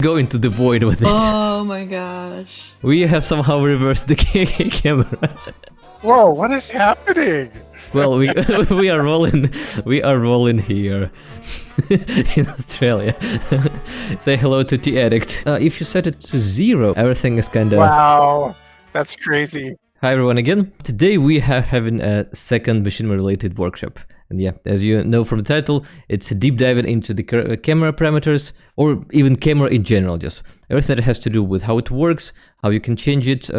go into the void with it. Oh my gosh. We have somehow reversed the camera. Whoa, what is happening? Well, we are rolling here in Australia. Say hello to the addict. If you set it to 0, everything is kind of... Wow, that's crazy. Hi everyone again. Today we are having a second machinima related workshop. And yeah, as you know from the title, it's deep diving into the camera parameters, or even camera in general, just everything that has to do with how it works, how you can change it,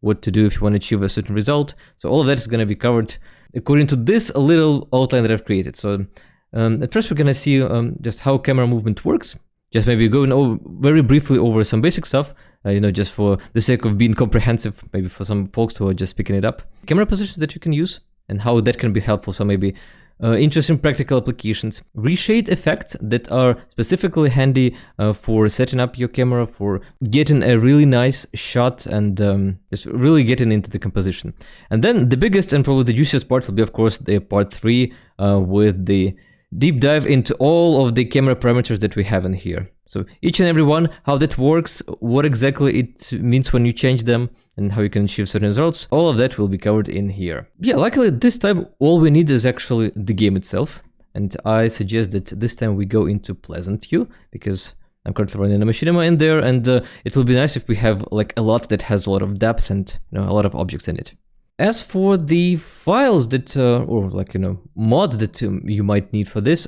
what to do if you want to achieve a certain result. So all of that is going to be covered according to this little outline that I've created. So at first we're going to see just how camera movement works. Just maybe going very briefly over some basic stuff, you know, just for the sake of being comprehensive, maybe for some folks who are just picking it up. Camera positions that you can use and how that can be helpful. So maybe interesting practical applications. Reshade effects that are specifically handy for setting up your camera, for getting a really nice shot and just really getting into the composition. And then the biggest and probably the juiciest part will be, of course, the part 3 with the deep dive into all of the camera parameters that we have in here. So each and every one, how that works, what exactly it means when you change them, and how you can achieve certain results, all of that will be covered in here. Yeah, luckily this time all we need is actually the game itself. And I suggest that this time we go into Pleasant View, because I'm currently running a machinima in there, and it will be nice if we have like a lot that has a lot of depth and, you know, a lot of objects in it. As for the files that, or like, you know, mods that you might need for this,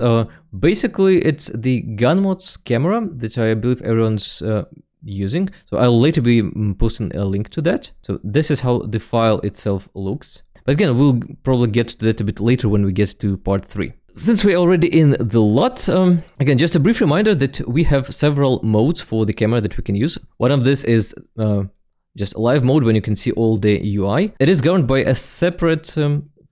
basically it's the GunMods camera that I believe everyone's using. So I'll later be posting a link to that. So this is how the file itself looks. But again, we'll probably get to that a bit later when we get to part 3. Since we're already in the lot, again, just a brief reminder that we have several modes for the camera that we can use. One of this is just live mode, when you can see all the UI. It is governed by a separate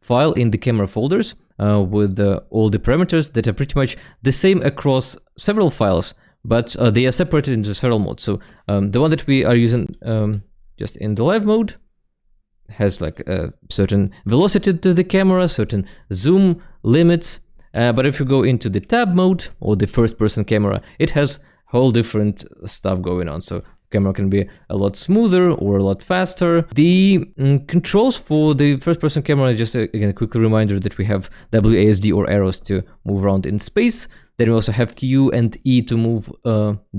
file in the camera folders with all the parameters that are pretty much the same across several files, but they are separated into several modes. So the one that we are using just in the live mode has like a certain velocity to the camera, certain zoom limits. But if you go into the tab mode or the first person camera, it has whole different stuff going on. So camera can be a lot smoother or a lot faster. The controls for the first-person camera, just again a quick reminder that we have WASD or arrows to move around in space. Then we also have Q and E to move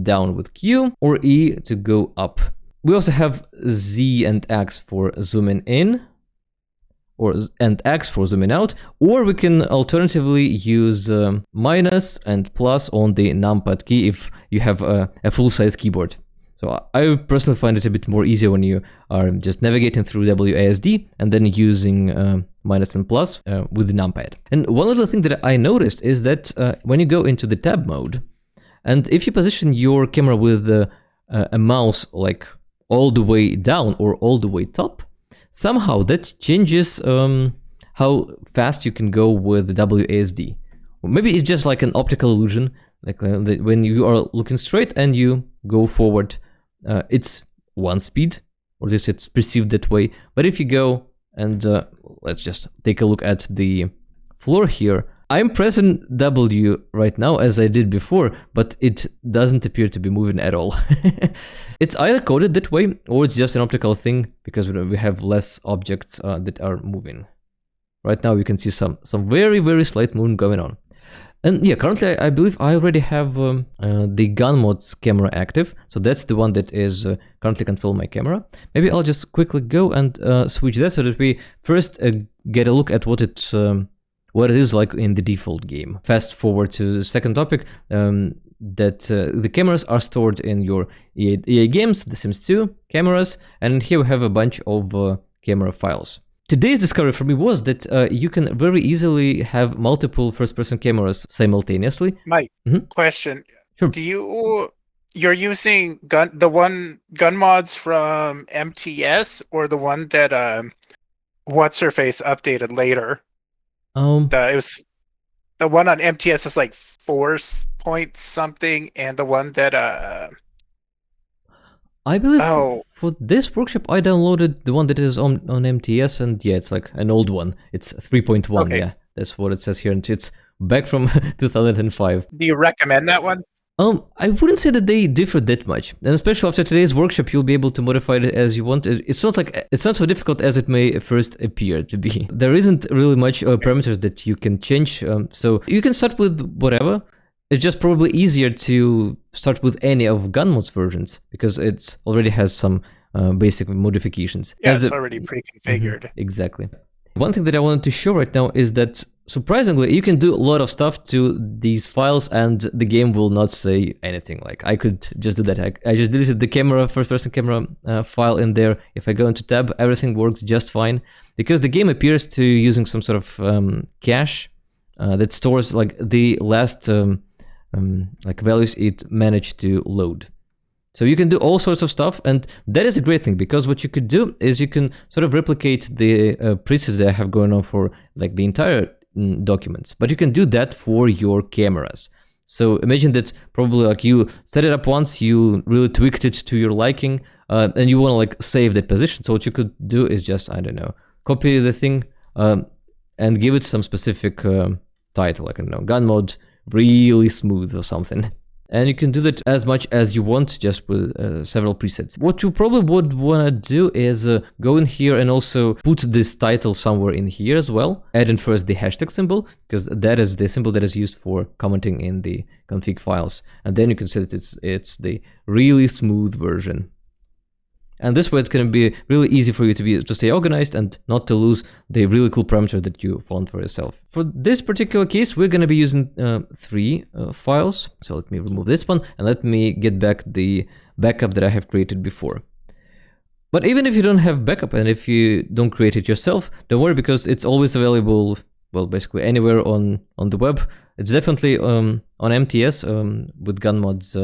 down with Q, or E to go up. We also have Z and X for zooming in, and X for zooming out, or we can alternatively use minus and plus on the numpad key if you have a full-size keyboard. So I personally find it a bit more easier when you are just navigating through WASD and then using minus and plus with the numpad. And one little thing that I noticed is that when you go into the tab mode, and if you position your camera with a mouse like all the way down or all the way top, somehow that changes how fast you can go with WASD. Or maybe it's just like an optical illusion, like when you are looking straight and you go forward, it's one speed, or at least it's perceived that way. But if you go and let's just take a look at the floor here, I'm pressing W right now as I did before, but it doesn't appear to be moving at all. It's either coded that way or it's just an optical thing because we have less objects that are moving. Right now you can see some very, very slight movement going on. And yeah, currently I believe I already have the GunMods camera active. So that's the one that is currently controlling my camera. Maybe I'll just quickly go and switch that so that we first get a look at what it is like in the default game. Fast forward to the second topic, that the cameras are stored in your EA games, The Sims 2 cameras, and here we have a bunch of camera files. Today's discovery for me was that you can very easily have multiple first-person cameras simultaneously. Mike, question. Sure. You're using GunMods from MTS or the one that What's-Her-Face updated later? It was the one on MTS is like 4 point something, and the one that I believe for this workshop I downloaded the one that is on MTS, and yeah, it's like an old one. It's 3.1, okay. Yeah, that's what it says here, and it's back from 2005. Do you recommend that one? I wouldn't say that they differ that much, and especially after today's workshop, you'll be able to modify it as you want. It's not so difficult as it may first appear to be. There isn't really much parameters that you can change, so you can start with whatever. It's just probably easier to start with any of GunMod's versions because it already has some basic modifications. Yeah, it's already pre-configured. Exactly. One thing that I wanted to show right now is that surprisingly, you can do a lot of stuff to these files and the game will not say anything. Like I could just do that. I just deleted the first-person camera file in there. If I go into tab, everything works just fine because the game appears to using some sort of cache that stores like the last like values it managed to load. So you can do all sorts of stuff, and that is a great thing because what you could do is you can sort of replicate the presets that I have going on for like the entire documents, but you can do that for your cameras. So imagine that probably like you set it up once, you really tweaked it to your liking, and you want to like save that position. So what you could do is just, I don't know, copy the thing and give it some specific title, like I don't know, gun mode really smooth or something. And you can do that as much as you want just with several presets. What you probably would want to do is go in here and also put this title somewhere in here as well. Add in first the hashtag symbol, because that is the symbol that is used for commenting in the config files. And then you can say that it's the really smooth version. And this way it's going to be really easy for you to stay organized and not to lose the really cool parameters that you found for yourself. For this particular case, we're going to be using 3 files. So let me remove this one and let me get back the backup that I have created before. But even if you don't have backup and if you don't create it yourself, don't worry because it's always available, well, basically anywhere on the web. It's definitely on MTS with GunMod's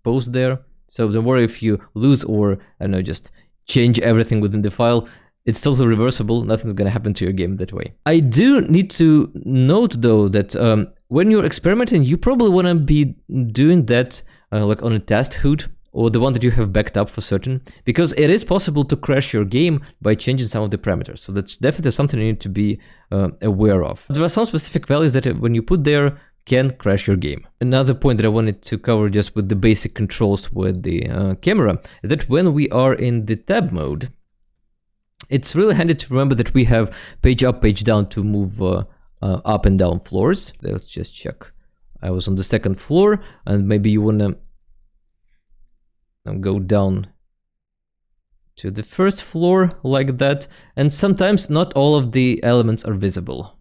post there. So don't worry if you lose or, I don't know, just change everything within the file. It's totally reversible. Nothing's going to happen to your game that way. I do need to note, though, that when you're experimenting, you probably want to be doing that like on a test hood or the one that you have backed up for certain, because it is possible to crash your game by changing some of the parameters. So that's definitely something you need to be aware of. There are some specific values that when you put there, can crash your game. Another point that I wanted to cover just with the basic controls with the camera is that when we are in the tab mode, it's really handy to remember that we have page up, page down to move up and down floors. Let's just check. I was on the 2nd floor and maybe you want to go down to the 1st floor like that. And sometimes not all of the elements are visible.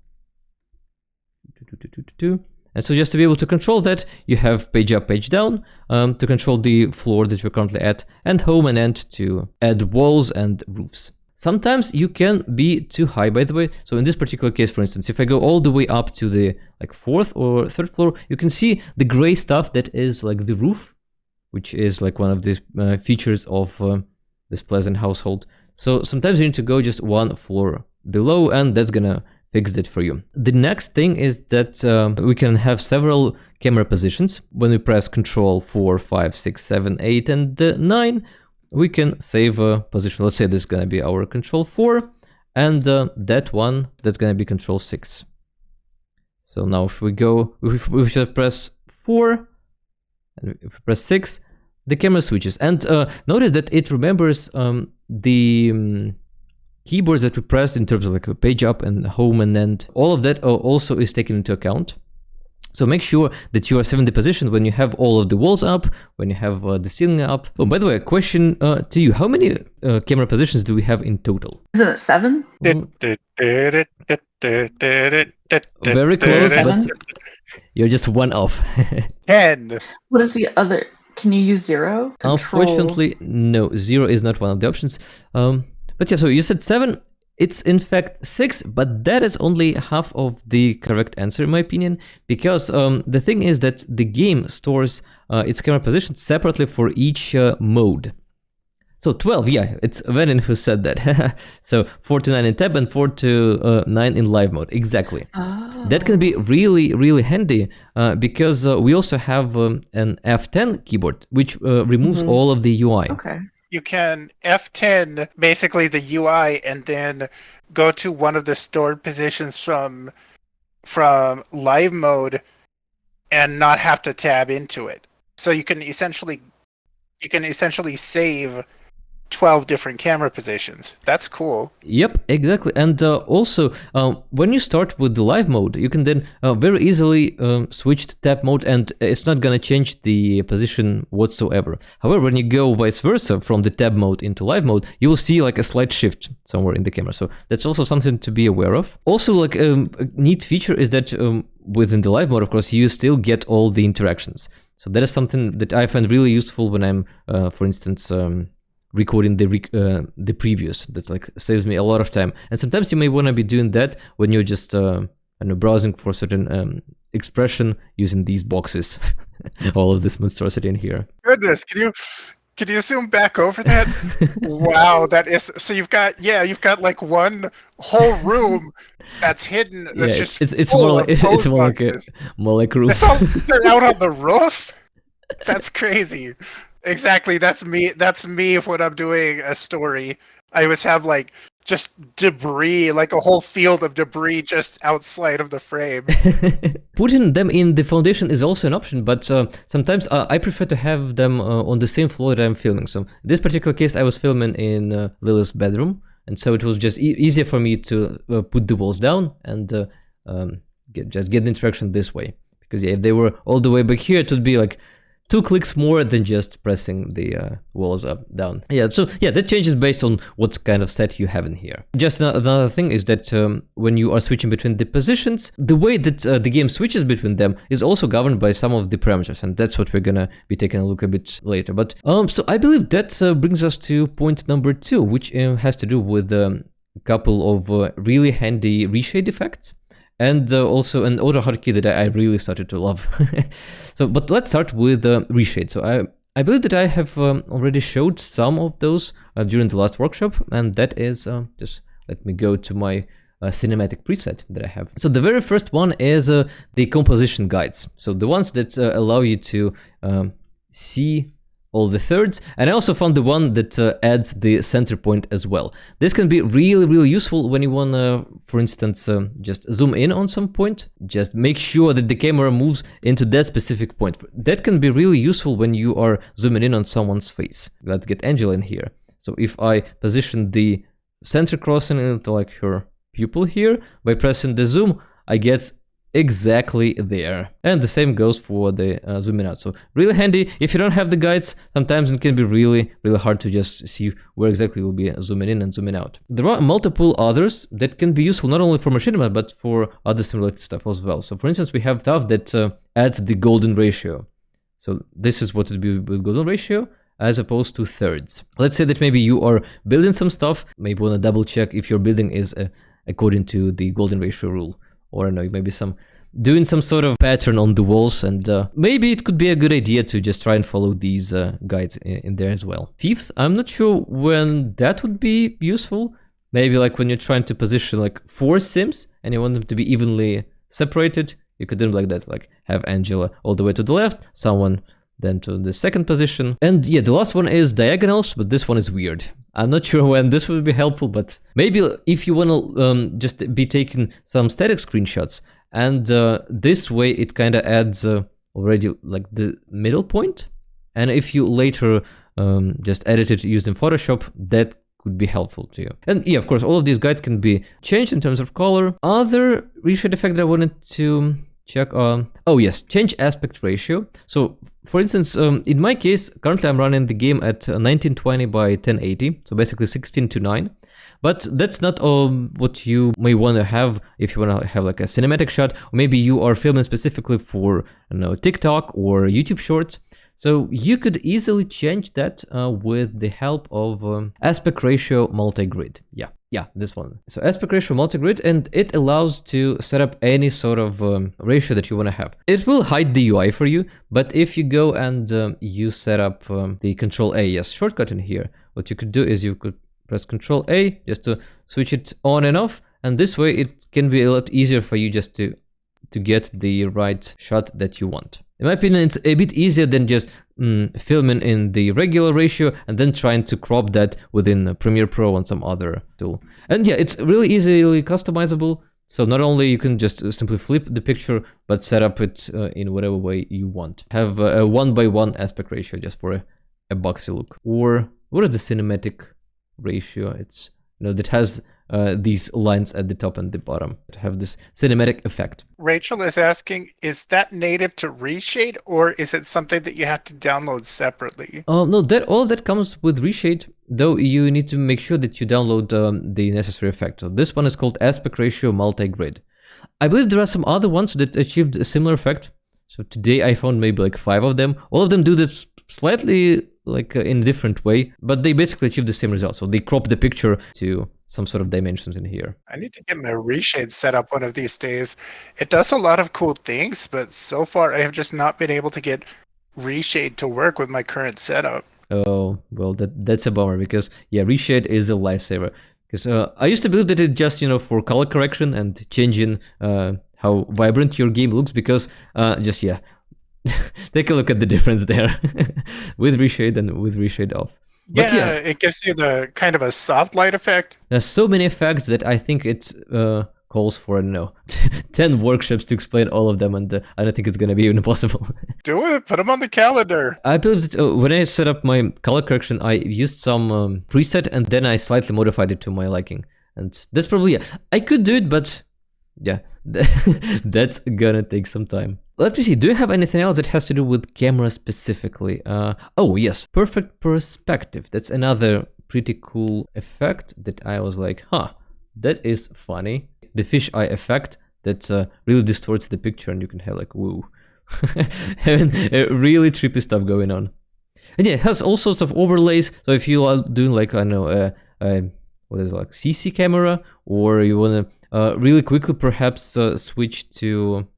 And so just to be able to control that, you have page up, page down to control the floor that you're currently at, and home and end to add walls and roofs. Sometimes you can be too high, by the way. So in this particular case, for instance, if I go all the way up to the like 4th or 3rd floor, you can see the gray stuff that is like the roof, which is like one of the features of this pleasant household. So sometimes you need to go just 1 floor below, and that's gonna fix that for you. The next thing is that we can have several camera positions. When we press Control 4, 5, 6, 7, 8, and 9, we can save a position. Let's say this is going to be our Control 4, and that one, that's going to be Control 6. So now if we go, if we should press 4, and if we press 6, the camera switches. And notice that it remembers the keyboards that we pressed in terms of like a page up and home and end. All of that also is taken into account. So make sure that you are saving the position when you have all of the walls up, when you have the ceiling up. Oh, by the way, a question to you. How many camera positions do we have in total? Isn't it 7? Very close, but you're just 1 off. 10. What is the other? Can you use 0? Unfortunately, no. 0 is not one of the options. But yeah, so you said 7. It's in fact 6, but that is only half of the correct answer in my opinion, because the thing is that the game stores its camera position separately for each mode. So 12, yeah, it's Venin who said that. So 4 to 9 in tab and 4 to 9 in live mode, exactly. Oh. That can be really, really handy because we also have an F10 keyboard, which removes all of the UI. Okay. You can F10 basically the UI and then go to one of the stored positions from live mode and not have to tab into it. So you can essentially save 12 different camera positions. That's cool. Yep, exactly. And also, when you start with the live mode, you can then very easily switch to tab mode, and it's not gonna change the position whatsoever. However, when you go vice versa from the tab mode into live mode, you will see like a slight shift somewhere in the camera. So that's also something to be aware of. Also, like a neat feature is that within the live mode, of course, you still get all the interactions. So that is something that I find really useful when I'm, for instance, recording the previews. That like saves me a lot of time. And sometimes you may want to be doing that when you're just browsing for certain expression using these boxes. All of this monstrosity in here. Goodness, can you zoom back over that? Wow, that is so. You've got like one whole room that's hidden. That's just it's more like roof. It's all they're out on the roof. That's crazy. Exactly. That's me. That's me when I'm doing a story. I always have like just debris, like a whole field of debris just outside of the frame. Putting them in the foundation is also an option, but sometimes I prefer to have them on the same floor that I'm filming. So in this particular case, I was filming in Lily's bedroom, and so it was just easier for me to put the walls down and get the interaction this way. Because yeah, if they were all the way back here, it would be like 2 clicks more than just pressing the walls up, down. Yeah, so yeah, that changes based on what kind of set you have in here. Just another thing is that when you are switching between the positions, the way that the game switches between them is also governed by some of the parameters, and that's what we're gonna be taking a look a bit later. But so I believe that brings us to point number 2, which has to do with a couple of really handy reshade effects. And also an Autohotkey that I really started to love. So, but let's start with Reshade. So I believe that I have already showed some of those during the last workshop, and that is, just let me go to my cinematic preset that I have. So the very first one is the composition guides. So the ones that allow you to see all the thirds, and I also found the one that adds the center point as well. This can be really useful when you want to, for instance, just zoom in on some point. Just make sure that the camera moves into that specific point. That can be really useful when you are zooming in on someone's face. Let's get Angela in here. So if I position the center crossing into like her pupil here, by pressing the zoom, I get exactly there. And the same goes for the zooming out. So really handy. If you don't have the guides, sometimes it can be really hard to just see where exactly you'll be zooming in and zooming out. There are multiple others that can be useful not only for machinima but for other simulated stuff as well. So for instance, we have stuff that adds the golden ratio. So this is what it would be with golden ratio as opposed to thirds. Let's say that maybe you are building some stuff, maybe want to double check if your building is according to the golden ratio rule. Or I don't know, maybe doing some sort of pattern on the walls, and maybe it could be a good idea to just try and follow these guides in there as well. Fifth, I'm not sure when that would be useful. Maybe like when you're trying to position like 4 sims and you want them to be evenly separated, you could do them like that, like have Angela all the way to the left, someone then to the second position. And yeah, the last one is diagonals, but this one is weird. I'm not sure when this would be helpful, but maybe if you want to just be taking some static screenshots, and this way it kind of adds already like the middle point. And if you later just edit it using Photoshop, that could be helpful to you. And yeah, of course, all of these guides can be changed in terms of color. Other reshade effect that I wanted to check on, oh yes, change aspect ratio. So for instance, in my case, currently I'm running the game at 1920 by 1080, so basically 16:9. But that's not what you may want to have if you want to have like a cinematic shot, or maybe you are filming specifically for, I don't know, TikTok or YouTube Shorts. So you could easily change that with the help of aspect ratio multi-grid. Yeah, this one. So aspect ratio multi-grid, and it allows to set up any sort of ratio that you want to have. It will hide the UI for you, but if you go and you set up the Control-A shortcut in here, what you could do is you could press Control-A just to switch it on and off, and this way it can be a lot easier for you just to get the right shot that you want. In my opinion, it's a bit easier than just filming in the regular ratio and then trying to crop that within Premiere Pro and some other tool. And yeah, it's really easily customizable. So not only you can just simply flip the picture, but set up it in whatever way you want. Have a 1:1 aspect ratio just for a boxy look. Or what is the cinematic ratio? It's, you know, that has these lines at the top and the bottom to have this cinematic effect. Rachel is asking, is that native to Reshade, or is it something that you have to download separately? No, all of that comes with Reshade, though you need to make sure that you download the necessary effect. So this one is called aspect ratio multi-grid. I believe there are some other ones that achieved a similar effect. So today I found maybe like 5 of them. All of them do this slightly like in a different way, but they basically achieve the same result. So they crop the picture to some sort of dimensions in here. I need to get my Reshade set up one of these days. It does a lot of cool things, but so far I have just not been able to get Reshade to work with my current setup. Oh, well, that's a bummer, because yeah, Reshade is a lifesaver. Because I used to believe that it just, you know, for color correction and changing how vibrant your game looks, because just, yeah, take a look at the difference there with Reshade and with Reshade off. But yeah, it gives you the kind of a soft light effect. There's so many effects that I think it calls for, I don't know, 10 workshops to explain all of them, and I don't think it's going to be even possible. Do it, put them on the calendar. I believe that when I set up my color correction, I used some preset, and then I slightly modified it to my liking. And that's probably, yeah, I could do it, but yeah, that's gonna take some time. Let me see, do you have anything else that has to do with camera specifically? Oh yes, perfect perspective. That's another pretty cool effect that I was like, huh, that is funny. The fisheye effect that really distorts the picture, and you can have like, woo, having really trippy stuff going on. And yeah, it has all sorts of overlays. So if you are doing like, I don't know, what is it, like CC camera, or you wanna really quickly perhaps switch to,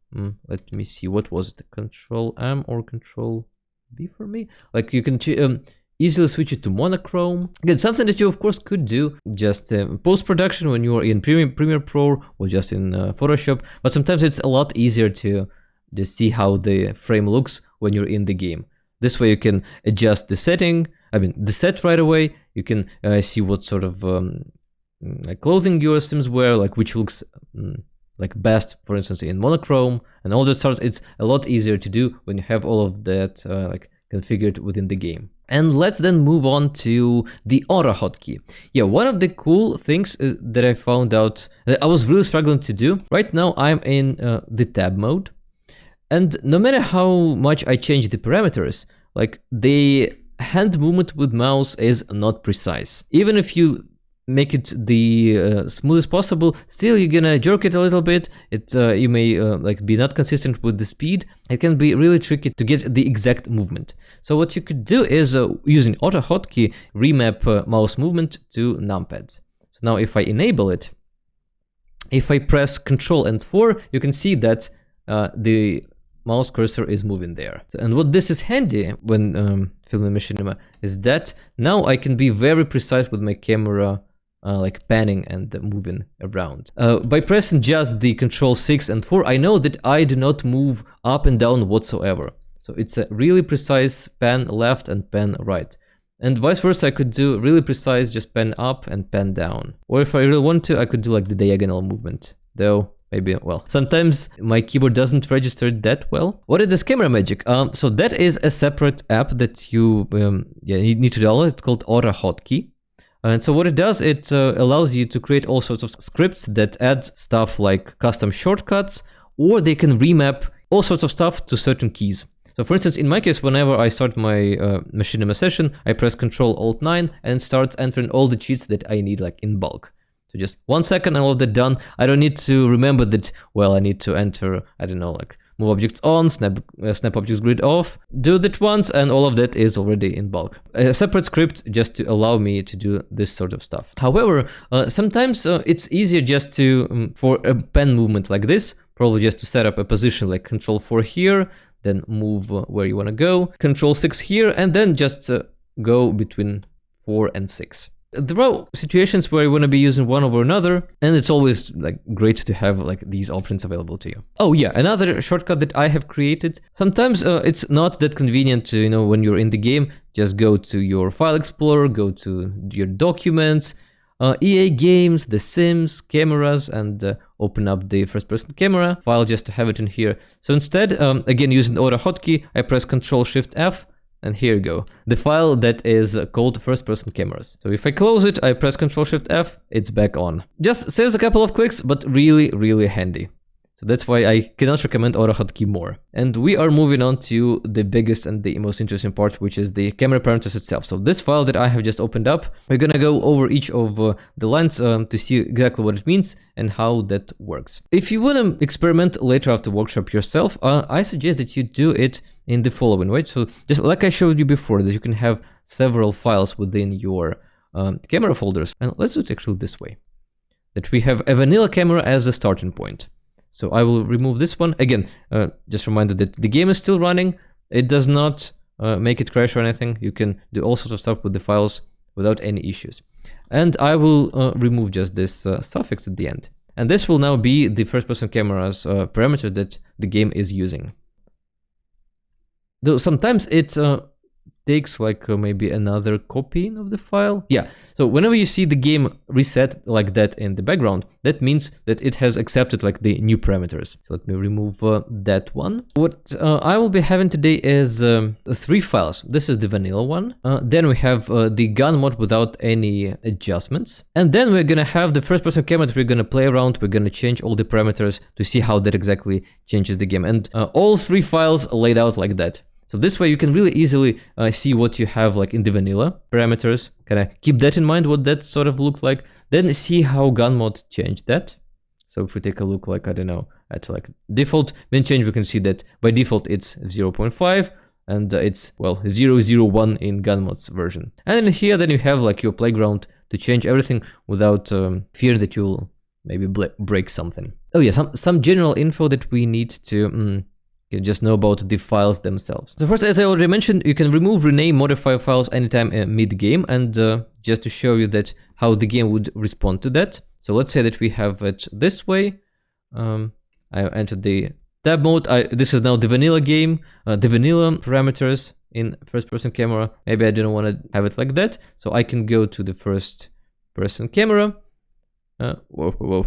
let me see, what was it, Control M or Control B for me? Like you can easily switch it to monochrome. Again, something that you of course could do just post-production when you're in Premiere Pro or just in Photoshop, but sometimes it's a lot easier to just see how the frame looks when you're in the game. This way you can adjust the setting, the set right away. You can see what sort of like clothing your sims wear, like which looks like best, for instance, in monochrome and all that sorts. It's a lot easier to do when you have all of that like configured within the game. And let's then move on to the Autohotkey. Yeah, one of the cool things that I found out that I was really struggling to do. Right now I'm in the tab mode, and no matter how much I change the parameters, like the hand movement with mouse is not precise. Even if you make it the smoothest possible, still you're gonna jerk it a little bit. It you may like be not consistent with the speed. It can be really tricky to get the exact movement. So what you could do is using Autohotkey, remap mouse movement to numpads. So now if I enable it, if I press Ctrl and 4, you can see that the mouse cursor is moving there. So, and what this is handy when filming machinima is that now I can be very precise with my camera, like panning and moving around. By pressing just the Ctrl 6 and 4, I know that I do not move up and down whatsoever. So it's a really precise pan left and pan right. And vice versa, I could do really precise, just pan up and pan down. Or if I really want to, I could do like the diagonal movement. Though, maybe, well, sometimes my keyboard doesn't register that well. What is this camera magic? So that is a separate app that you need to download. It's called Autohotkey. And so what it does, it allows you to create all sorts of scripts that add stuff like custom shortcuts, or they can remap all sorts of stuff to certain keys. So for instance, in my case, whenever I start my machinima session, I press Ctrl-Alt-9 and start entering all the cheats that I need like in bulk. So just 1 second and all of that done. I don't need to remember that, well, I need to enter, I don't know, like move objects on, snap objects grid off, do that once, and all of that is already in bulk. A separate script just to allow me to do this sort of stuff. However, sometimes it's easier just to, for a pen movement like this, probably just to set up a position like Ctrl-4 here, then move where you want to go, Ctrl-6 here, and then just go between 4 and 6. There are situations where you want to be using one over another, and it's always like great to have like these options available to you. Oh yeah, another shortcut that I have created. Sometimes it's not that convenient to, you know, when you're in the game, just go to your file explorer, go to your documents, EA games, The Sims, cameras, and open up the first-person camera file just to have it in here. So instead, again, using Autohotkey, I press Ctrl-Shift-F, and here you go, the file that is called first-person cameras. So if I close it, I press Ctrl-Shift-F, it's back on. Just saves a couple of clicks, but really, really handy. So that's why I cannot recommend Autohotkey more. And we are moving on to the biggest and the most interesting part, which is the camera parameters itself. So this file that I have just opened up, we're gonna go over each of the lines to see exactly what it means and how that works. If you wanna experiment later after workshop yourself, I suggest that you do it in the following way. So just like I showed you before, that you can have several files within your camera folders. And let's do it actually this way, that we have a vanilla camera as a starting point. So I will remove this one. Again, just reminder that the game is still running. It does not make it crash or anything. You can do all sorts of stuff with the files without any issues. And I will remove just this suffix at the end. And this will now be the first-person camera's parameter that the game is using. Though sometimes it takes like maybe another copy of the file. Yeah, so whenever you see the game reset like that in the background, that means that it has accepted like the new parameters. So let me remove that one. What I will be having today is 3 files. This is the vanilla one. Then we have the gun mod without any adjustments. And then we're gonna have the first person camera that we're gonna play around. We're gonna change all the parameters to see how that exactly changes the game. And all 3 files are laid out like that. So this way you can really easily see what you have like in the vanilla parameters. Kind of keep that in mind, what that sort of looked like. Then see how gun mod changed that. So if we take a look like, I don't know, at like default min change, we can see that by default it's 0.5 and it's, well, 001 in gun mod's version. And in here then you have like your playground to change everything without fear that you'll maybe break something. Oh yeah, some general info that we need to you just know about the files themselves. So first, as I already mentioned, you can remove, rename, modify files anytime mid-game, and just to show you that how the game would respond to that. So let's say that we have it this way. I entered the tab mode. This is now the vanilla game, the vanilla parameters in first-person camera. Maybe I don't want to have it like that, so I can go to the first-person camera. Whoa.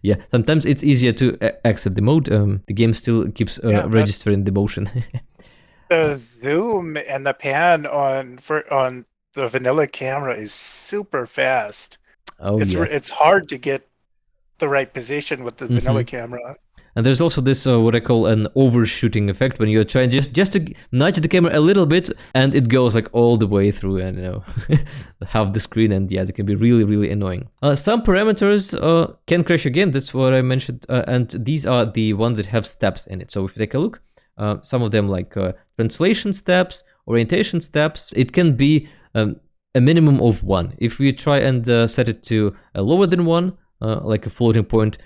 Yeah, sometimes it's easier to exit the mode. The game still keeps registering the motion. The zoom and the pan on the vanilla camera is super fast. Oh, it's hard to get the right position with the vanilla camera. And there's also this what I call an overshooting effect, when you're trying just to nudge the camera a little bit and it goes like all the way through, and you know, half the screen, and yeah, it can be really, really annoying. Some parameters can crash your game, that's what I mentioned, and these are the ones that have steps in it. So if you take a look, some of them like translation steps, orientation steps, it can be a minimum of 1. If we try and set it to lower than 1, like a floating point,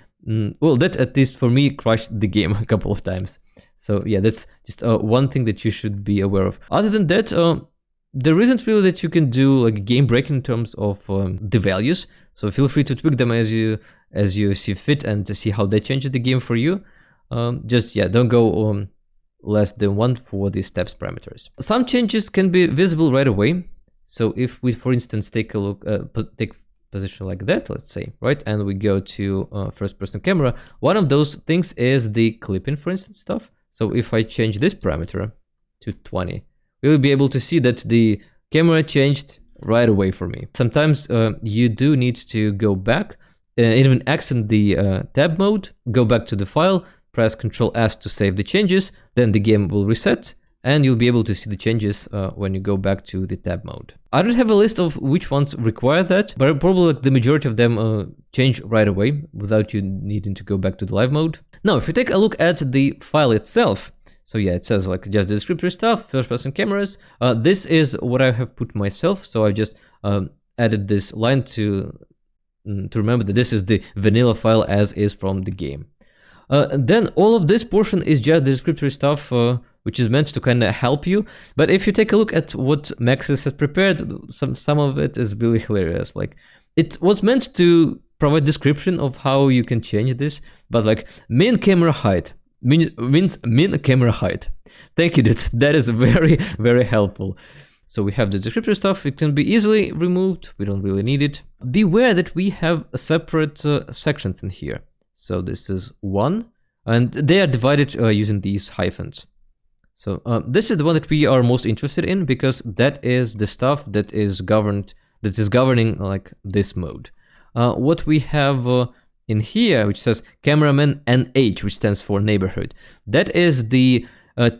well, that at least for me crashed the game a couple of times. So yeah, that's just one thing that you should be aware of. Other than that, there isn't really that you can do like game breaking in terms of the values. So feel free to tweak them as you see fit and to see how that changes the game for you. Just yeah, don't go less than 1 for the steps parameters. Some changes can be visible right away. So if we, for instance, take a look, take position like that, let's say, right? And we go to first person camera. One of those things is the clipping, for instance, stuff. So if I change this parameter to 20, we will be able to see that the camera changed right away for me. Sometimes you do need to go back, even accent the tab mode, go back to the file, press Ctrl S to save the changes, then the game will reset, and you'll be able to see the changes when you go back to the tab mode. I don't have a list of which ones require that, but probably the majority of them change right away without you needing to go back to the live mode. Now, if you take a look at the file itself, so yeah, it says like just the descriptor stuff, first person cameras. This is what I have put myself, so I just added this line to remember that this is the vanilla file as is from the game. Then all of this portion is just the descriptor stuff, which is meant to kind of help you. But if you take a look at what Maxis has prepared, some of it is really hilarious. Like, it was meant to provide description of how you can change this, but like min camera height means min camera height. Thank you, that is very, very helpful. So we have the descriptor stuff, it can be easily removed, we don't really need it. Beware that we have separate sections in here. So this is one, and they are divided using these hyphens. So this is the one that we are most interested in, because that is the stuff that is governing like this mode. What we have in here, which says cameraman NH, which stands for neighborhood, that is the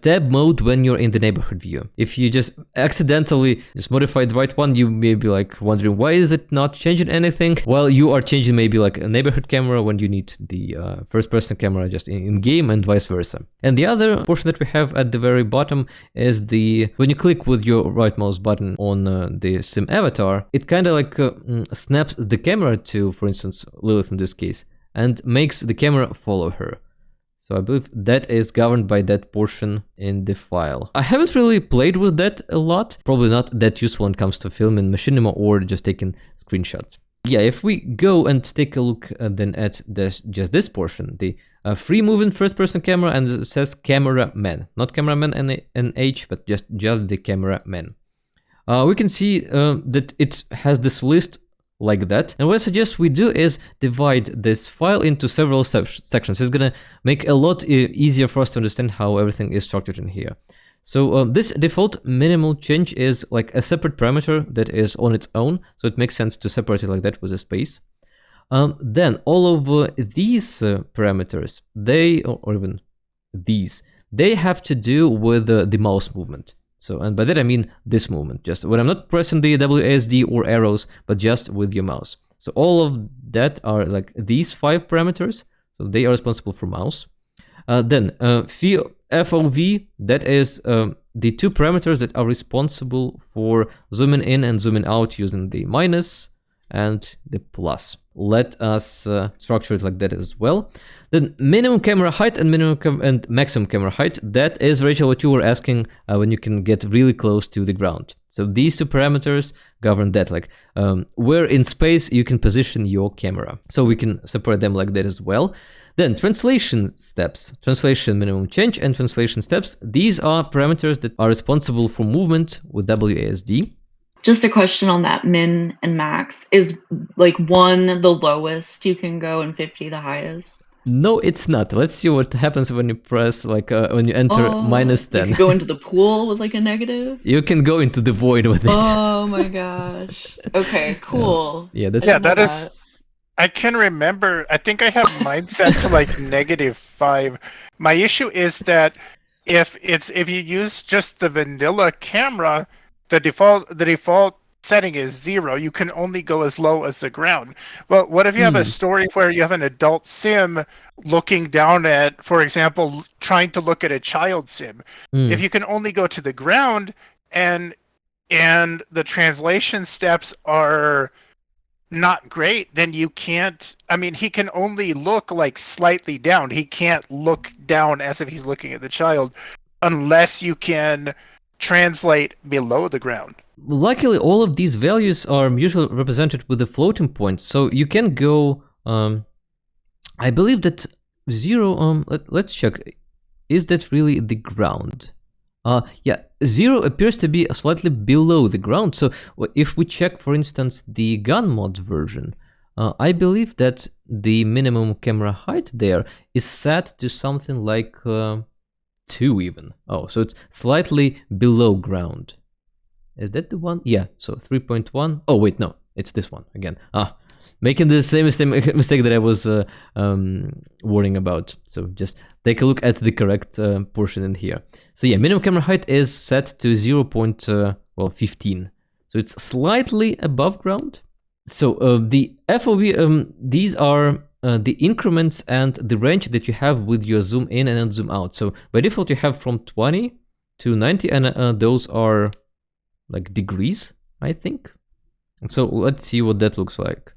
tab mode when you're in the neighborhood view. If you just accidentally just modify the right one, you may be like wondering why is it not changing anything. Well, you are changing maybe like a neighborhood camera when you need the first person camera just in game, and vice versa. And the other portion that we have at the very bottom is when you click with your right mouse button on the sim avatar, it kind of like snaps the camera to, for instance, Lilith in this case, and makes the camera follow her. So I believe that is governed by that portion in the file. I haven't really played with that a lot. Probably not that useful when it comes to filming machinima or just taking screenshots. Yeah, if we go and take a look then at just this portion, the free moving first person camera, and it says cameraman, not cameraman NH, but just the cameraman. We can see that it has this list like that. And what I suggest we do is divide this file into several sections. It's gonna make a lot easier for us to understand how everything is structured in here. So this default minimal change is like a separate parameter that is on its own, so it makes sense to separate it like that with a space. Then all of these parameters, or even these, they have to do with the mouse movement. So, and by that I mean this movement, just when I'm not pressing the WASD or arrows, but just with your mouse. So all of that are like these 5 parameters, so they are responsible for mouse. Then FOV, that is the 2 parameters that are responsible for zooming in and zooming out using the minus and the plus. Let us structure it like that as well. Then minimum camera height and maximum camera height, that is, Rachel, what you were asking when you can get really close to the ground. So these 2 parameters govern that, like where in space you can position your camera. So we can separate them like that as well. Then translation steps, translation minimum change and translation steps. These are parameters that are responsible for movement with WASD. Just a question on that min and max. Is like 1 the lowest you can go and 50 the highest? No, it's not. Let's see what happens when you press, like, when you enter minus 10. You can go into the pool with like a negative? You can go into the void with it. Oh my gosh. Okay, cool. Yeah, that is... I can remember, I think I have mine set to like -5. My issue is that if you use just the vanilla camera, the default setting is 0. You can only go as low as the ground. Well, what if you have a story where you have an adult sim looking down at, for example, trying to look at a child sim? If you can only go to the ground and the translation steps are not great, then you can't, I mean, he can only look like slightly down. He can't look down as if he's looking at the child unless you can translate below the ground. Luckily, all of these values are usually represented with a floating point, so you can go, I believe that 0, let's check, is that really the ground? Yeah, 0 appears to be slightly below the ground, so if we check, for instance, the gun mod version, I believe that the minimum camera height there is set to something like 2 even. Oh, so it's slightly below ground. Is that the one? Yeah, so 3.1. Oh, wait, no, it's this one again. Making the same mistake that I was worrying about. So just take a look at the correct portion in here. So yeah, minimum camera height is set to 0.15. So it's slightly above ground. So the FOV, these are the increments and the range that you have with your zoom in and zoom out. So by default, you have from 20 to 90, and those are like degrees, I think. So let's see what that looks like.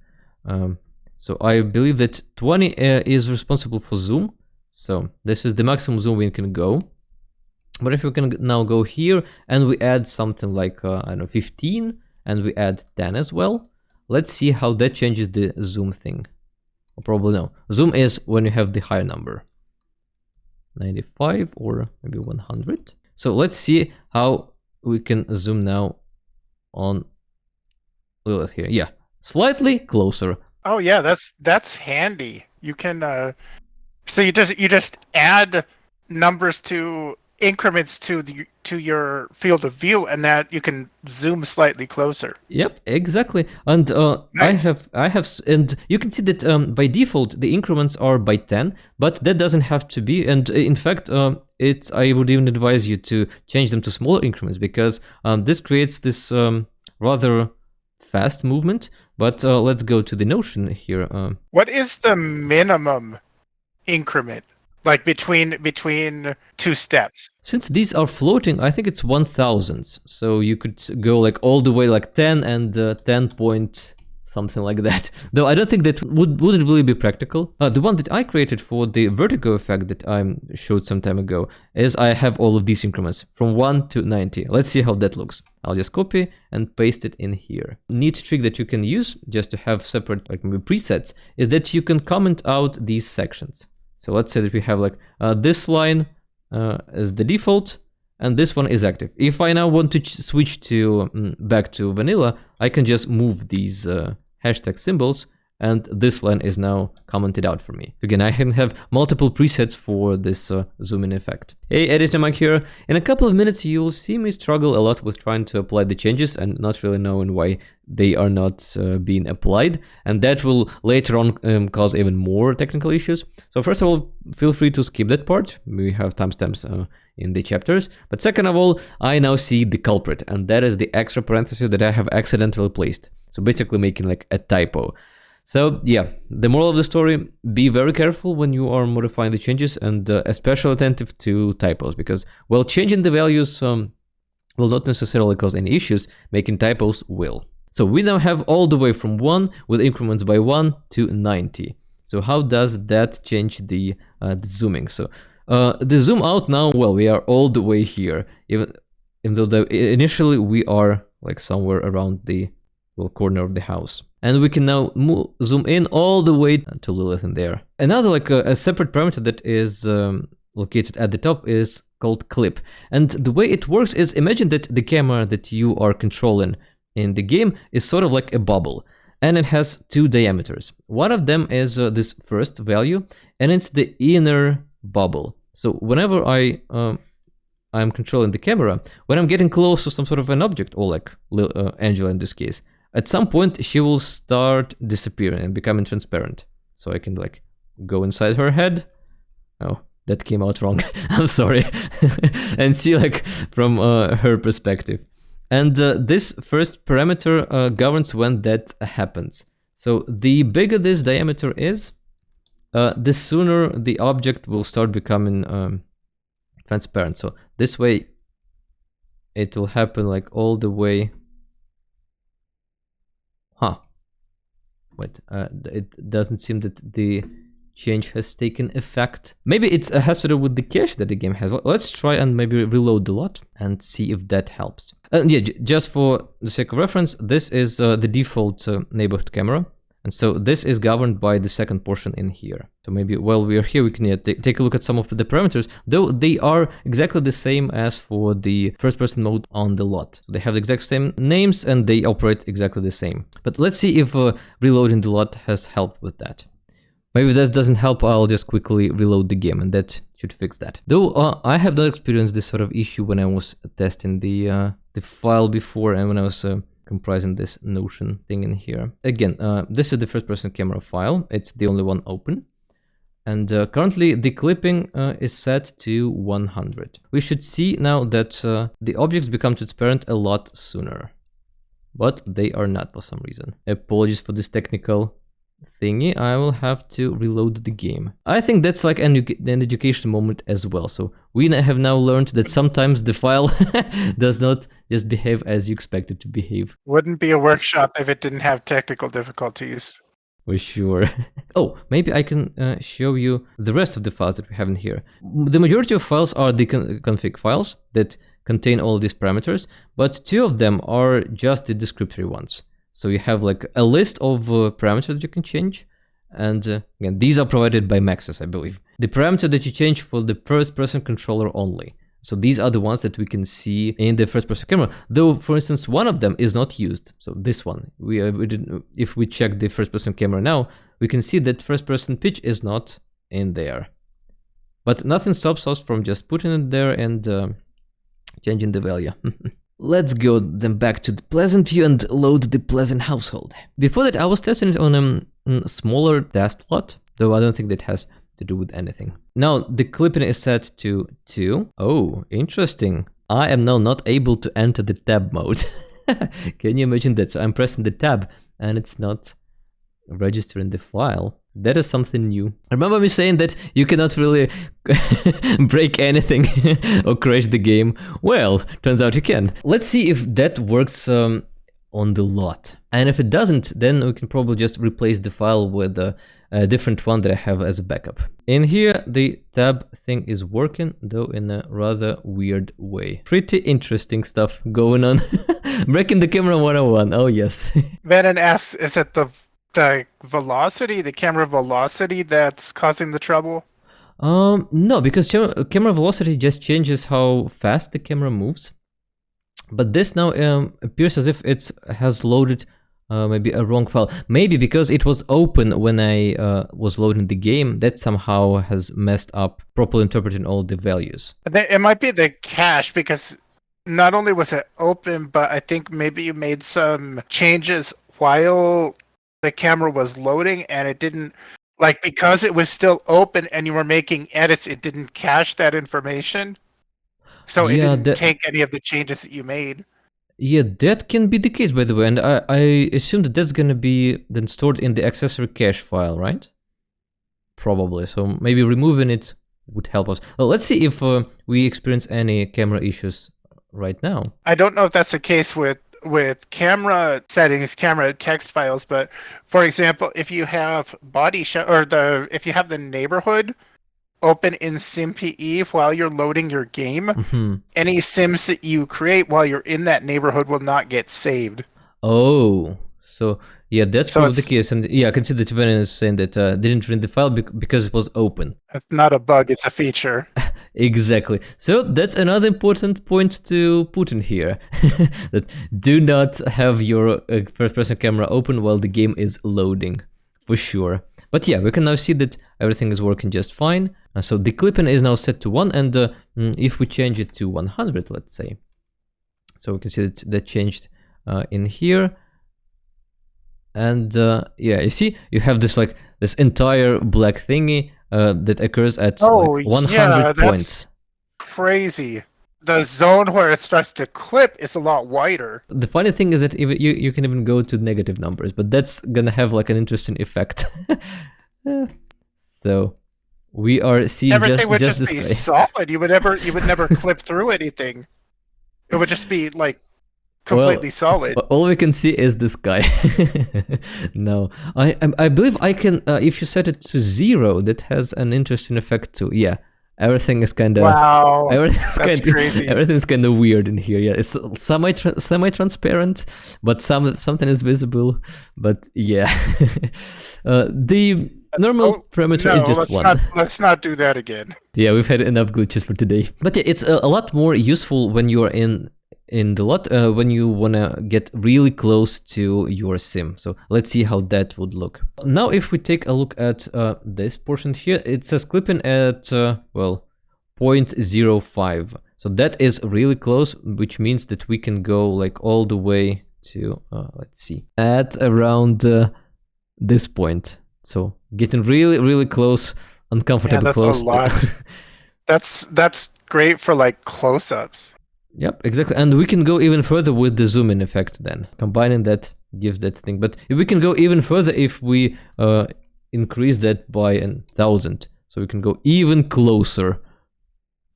So I believe that 20 is responsible for zoom. So this is the maximum zoom we can go. But if we can now go here and we add something like, I don't know, 15, and we add 10 as well. Let's see how that changes the zoom thing. Or probably no. Zoom is when you have the higher number. 95 or maybe 100. So let's see how we can zoom now on Lilith here. Yeah, slightly closer. Oh yeah, that's handy. You can so you just add numbers to increments to your field of view, and that you can zoom slightly closer. Yep, exactly. And Nice. and you can see that by default the increments are by 10, but that doesn't have to be. And in fact, I would even advise you to change them to smaller increments, because this creates this rather fast movement. But let's go to the notion here. What is the minimum increment, like between two steps? Since these are floating, I think it's 1000s. So you could go like all the way like 10 and 10 point something like that. Though I don't think that wouldn't really be practical. The one that I created for the vertigo effect that I showed some time ago is I have all of these increments from 1 to 90. Let's see how that looks. I'll just copy and paste it in here. Neat trick that you can use just to have separate like maybe presets is that you can comment out these sections. So let's say that we have like this line as the default, and this one is active. If I now want to switch to back to vanilla, I can just move these hashtag symbols, and this line is now commented out for me. Again, I can have multiple presets for this zoom in effect. Hey, Editor Mike here. In a couple of minutes, you'll see me struggle a lot with trying to apply the changes and not really knowing why they are not being applied, and that will later on cause even more technical issues. So first of all, feel free to skip that part. We have timestamps in the chapters. But second of all, I now see the culprit, and that is the extra parenthesis that I have accidentally placed. So basically making like a typo. So yeah, the moral of the story, be very careful when you are modifying the changes, and especially attentive to typos, because while changing the values will not necessarily cause any issues, making typos will. So we now have all the way from 1 with increments by 1 to 90. So how does that change the zooming? So the zoom out now, well, we are all the way here, even though initially we are like somewhere around the corner of the house. And we can now zoom in all the way to Lilith in there. Another like a separate parameter that is located at the top is called clip. And the way it works is, imagine that the camera that you are controlling in the game is sort of like a bubble, and it has 2 diameters. One of them is this first value, and it's the inner bubble. So whenever I'm controlling the camera, when I'm getting close to some sort of an object, or like Angela in this case, at some point she will start disappearing and becoming transparent. So I can like go inside her head. Oh, that came out wrong. I'm sorry. And see like from her perspective. And this first parameter governs when that happens. So the bigger this diameter is, the sooner the object will start becoming transparent. So this way it will happen like all the way. Wait, it doesn't seem that the change has taken effect. Maybe it has to do with the cache that the game has. Let's try and maybe reload the lot and see if that helps. And yeah, just for the sake of reference, this is the default neighborhood camera. And so this is governed by the second portion in here. So maybe while we are here, we can take a look at some of the parameters, though they are exactly the same as for the first person mode on the lot. They have the exact same names and they operate exactly the same. But let's see if reloading the lot has helped with that. Maybe if that doesn't help, I'll just quickly reload the game and that should fix that. Though I have not experienced this sort of issue when I was testing the file before, and when I was comprising this Notion thing in here. Again, this is the first person camera file. It's the only one open. And currently the clipping is set to 100. We should see now that the objects become transparent a lot sooner. But they are not for some reason. Apologies for this technical thingy. I will have to reload the game. I think that's like an education moment as well. So we have now learned that sometimes the file does not just behave as you expect it to behave. Wouldn't be a workshop if it didn't have technical difficulties. For sure. Oh, maybe I can show you the rest of the files that we have in here. The majority of files are the config files that contain all these parameters, but 2 of them are just the descriptory ones. So you have like a list of parameters that you can change. And again, these are provided by Maxis, I believe. The parameter that you change for the first person controller only. So these are the ones that we can see in the first-person camera. Though, for instance, one of them is not used. So this one, if we check the first-person camera now, we can see that first-person pitch is not in there. But nothing stops us from just putting it there and changing the value. Let's go then back to the Pleasant view and load the Pleasant household. Before that, I was testing it on a smaller test plot, though I don't think that has to do with anything. Now the clipping is set to 2. Oh, interesting. I am now not able to enter the tab mode. Can you imagine that? So I'm pressing the tab and it's not registering the file. That is something new. Remember me saying that you cannot really break anything or crash the game? Well, turns out you can. Let's see if that works on the lot. And if it doesn't, then we can probably just replace the file with a different one that I have as a backup. In here, the tab thing is working, though in a rather weird way. Pretty interesting stuff going on. Breaking the camera 101, oh yes. Venom asks, is it the velocity, the camera velocity that's causing the trouble? No, because camera velocity just changes how fast the camera moves. But this now appears as if it has loaded maybe a wrong file. Maybe because it was open when I was loading the game, that somehow has messed up properly interpreting all the values. It might be the cache, because not only was it open, but I think maybe you made some changes while the camera was loading, and it didn't, like, because it was still open and you were making edits, it didn't cache that information. So it didn't take any of the changes that you made. Yeah, that can be the case, by the way, and I assume that that's gonna be then stored in the accessory cache file, right? Probably, so maybe removing it would help us. Well, let's see if we experience any camera issues right now. I don't know if that's the case with camera settings, camera text files, but for example, if you have if you have the neighborhood open in SimPE while you're loading your game, any sims that you create while you're in that neighborhood will not get saved. Oh, so yeah, that's probably the case. And yeah, I can see that Venom is saying that didn't read the file because it was open. It's not a bug, it's a feature. Exactly. So that's another important point to put in here. That do not have your first-person camera open while the game is loading, for sure. But yeah, we can now see that everything is working just fine. So the clipping is now set to 1, and if we change it to 100, let's say. So we can see that changed in here. And yeah, you see, you have this this entire black thingy that occurs at 100 points. Crazy. The zone where it starts to clip is a lot wider. The funny thing is that you can even go to negative numbers, but that's gonna have an interesting effect. So we are seeing everything would just be this solid. You would never clip through anything. It would just be completely solid. All we can see is the sky. No, I believe I can. If you set it to 0, that has an interesting effect too. Yeah, everything is kind of wow. That's crazy. Everything's kind of weird in here. Yeah, it's semi-transparent, but something is visible. But yeah, the normal parameter is just 1. Let's not do that again. Yeah, we've had enough glitches for today. But yeah, it's a lot more useful when you are in the lot when you wanna get really close to your sim. So let's see how that would look. Now if we take a look at this portion here, it says clipping at well 0.05. So that is really close, which means that we can go all the way to let's see, at around this point. So getting really close, uncomfortably close. A lot. That's great for close-ups. Yep, exactly. And we can go even further with the zoom in effect then. Combining that gives that thing. But we can go even further if we increase that by 1,000. So we can go even closer.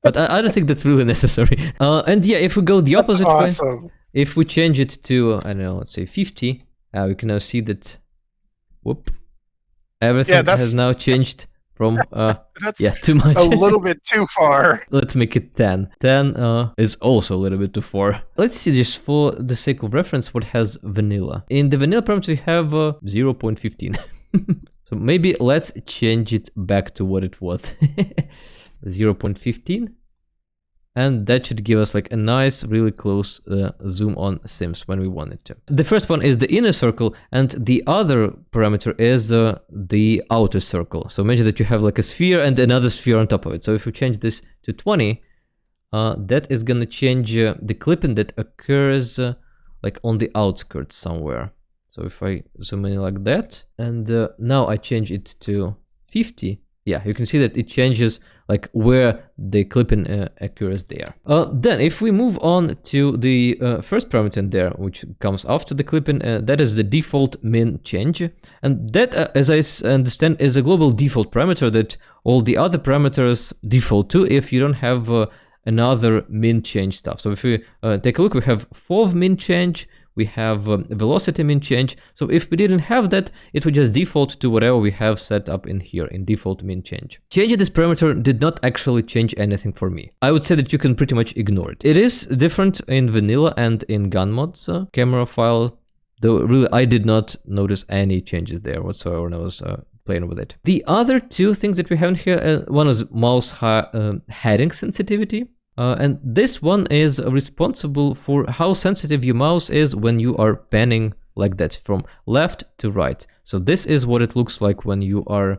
But I don't think that's really necessary. And yeah, if we go the opposite way, if we change it to, I don't know, let's say 50, we can now see that, whoop, everything has now changed from, too much. A little bit too far. Let's make it 10. 10 is also a little bit too far. Let's see just for the sake of reference what has vanilla. In the vanilla parameter we have 0.15. So maybe let's change it back to what it was. 0.15. and that should give us like a nice, really close zoom on sims when we want it to. The first one is the inner circle, and the other parameter is the outer circle. So imagine that you have like a sphere and another sphere on top of it. So if we change this to 20, that is gonna change the clipping that occurs like on the outskirts somewhere. So if I zoom in like that, and now I change it to 50, yeah, you can see that it changes like where the clipping occurs there. Then if we move on to the first parameter in there, which comes after the clipping, that is the Defaultminchange. And that, as I understand, is a global default parameter that all the other parameters default to if you don't have another min change stuff. So if we take a look, we have fovminchange, we have velocityminchange. So if we didn't have that, it would just default to whatever we have set up in here in Defaultminchange. Changing this parameter did not actually change anything for me. I would say that you can pretty much ignore it. It is different in vanilla and in gunmod's camera file, though really I did not notice any changes there whatsoever when I was playing with it. The other two things that we have in here, one is mouse heading sensitivity. And this one is responsible for how sensitive your mouse is when you are panning like that from left to right. So this is what it looks like when you are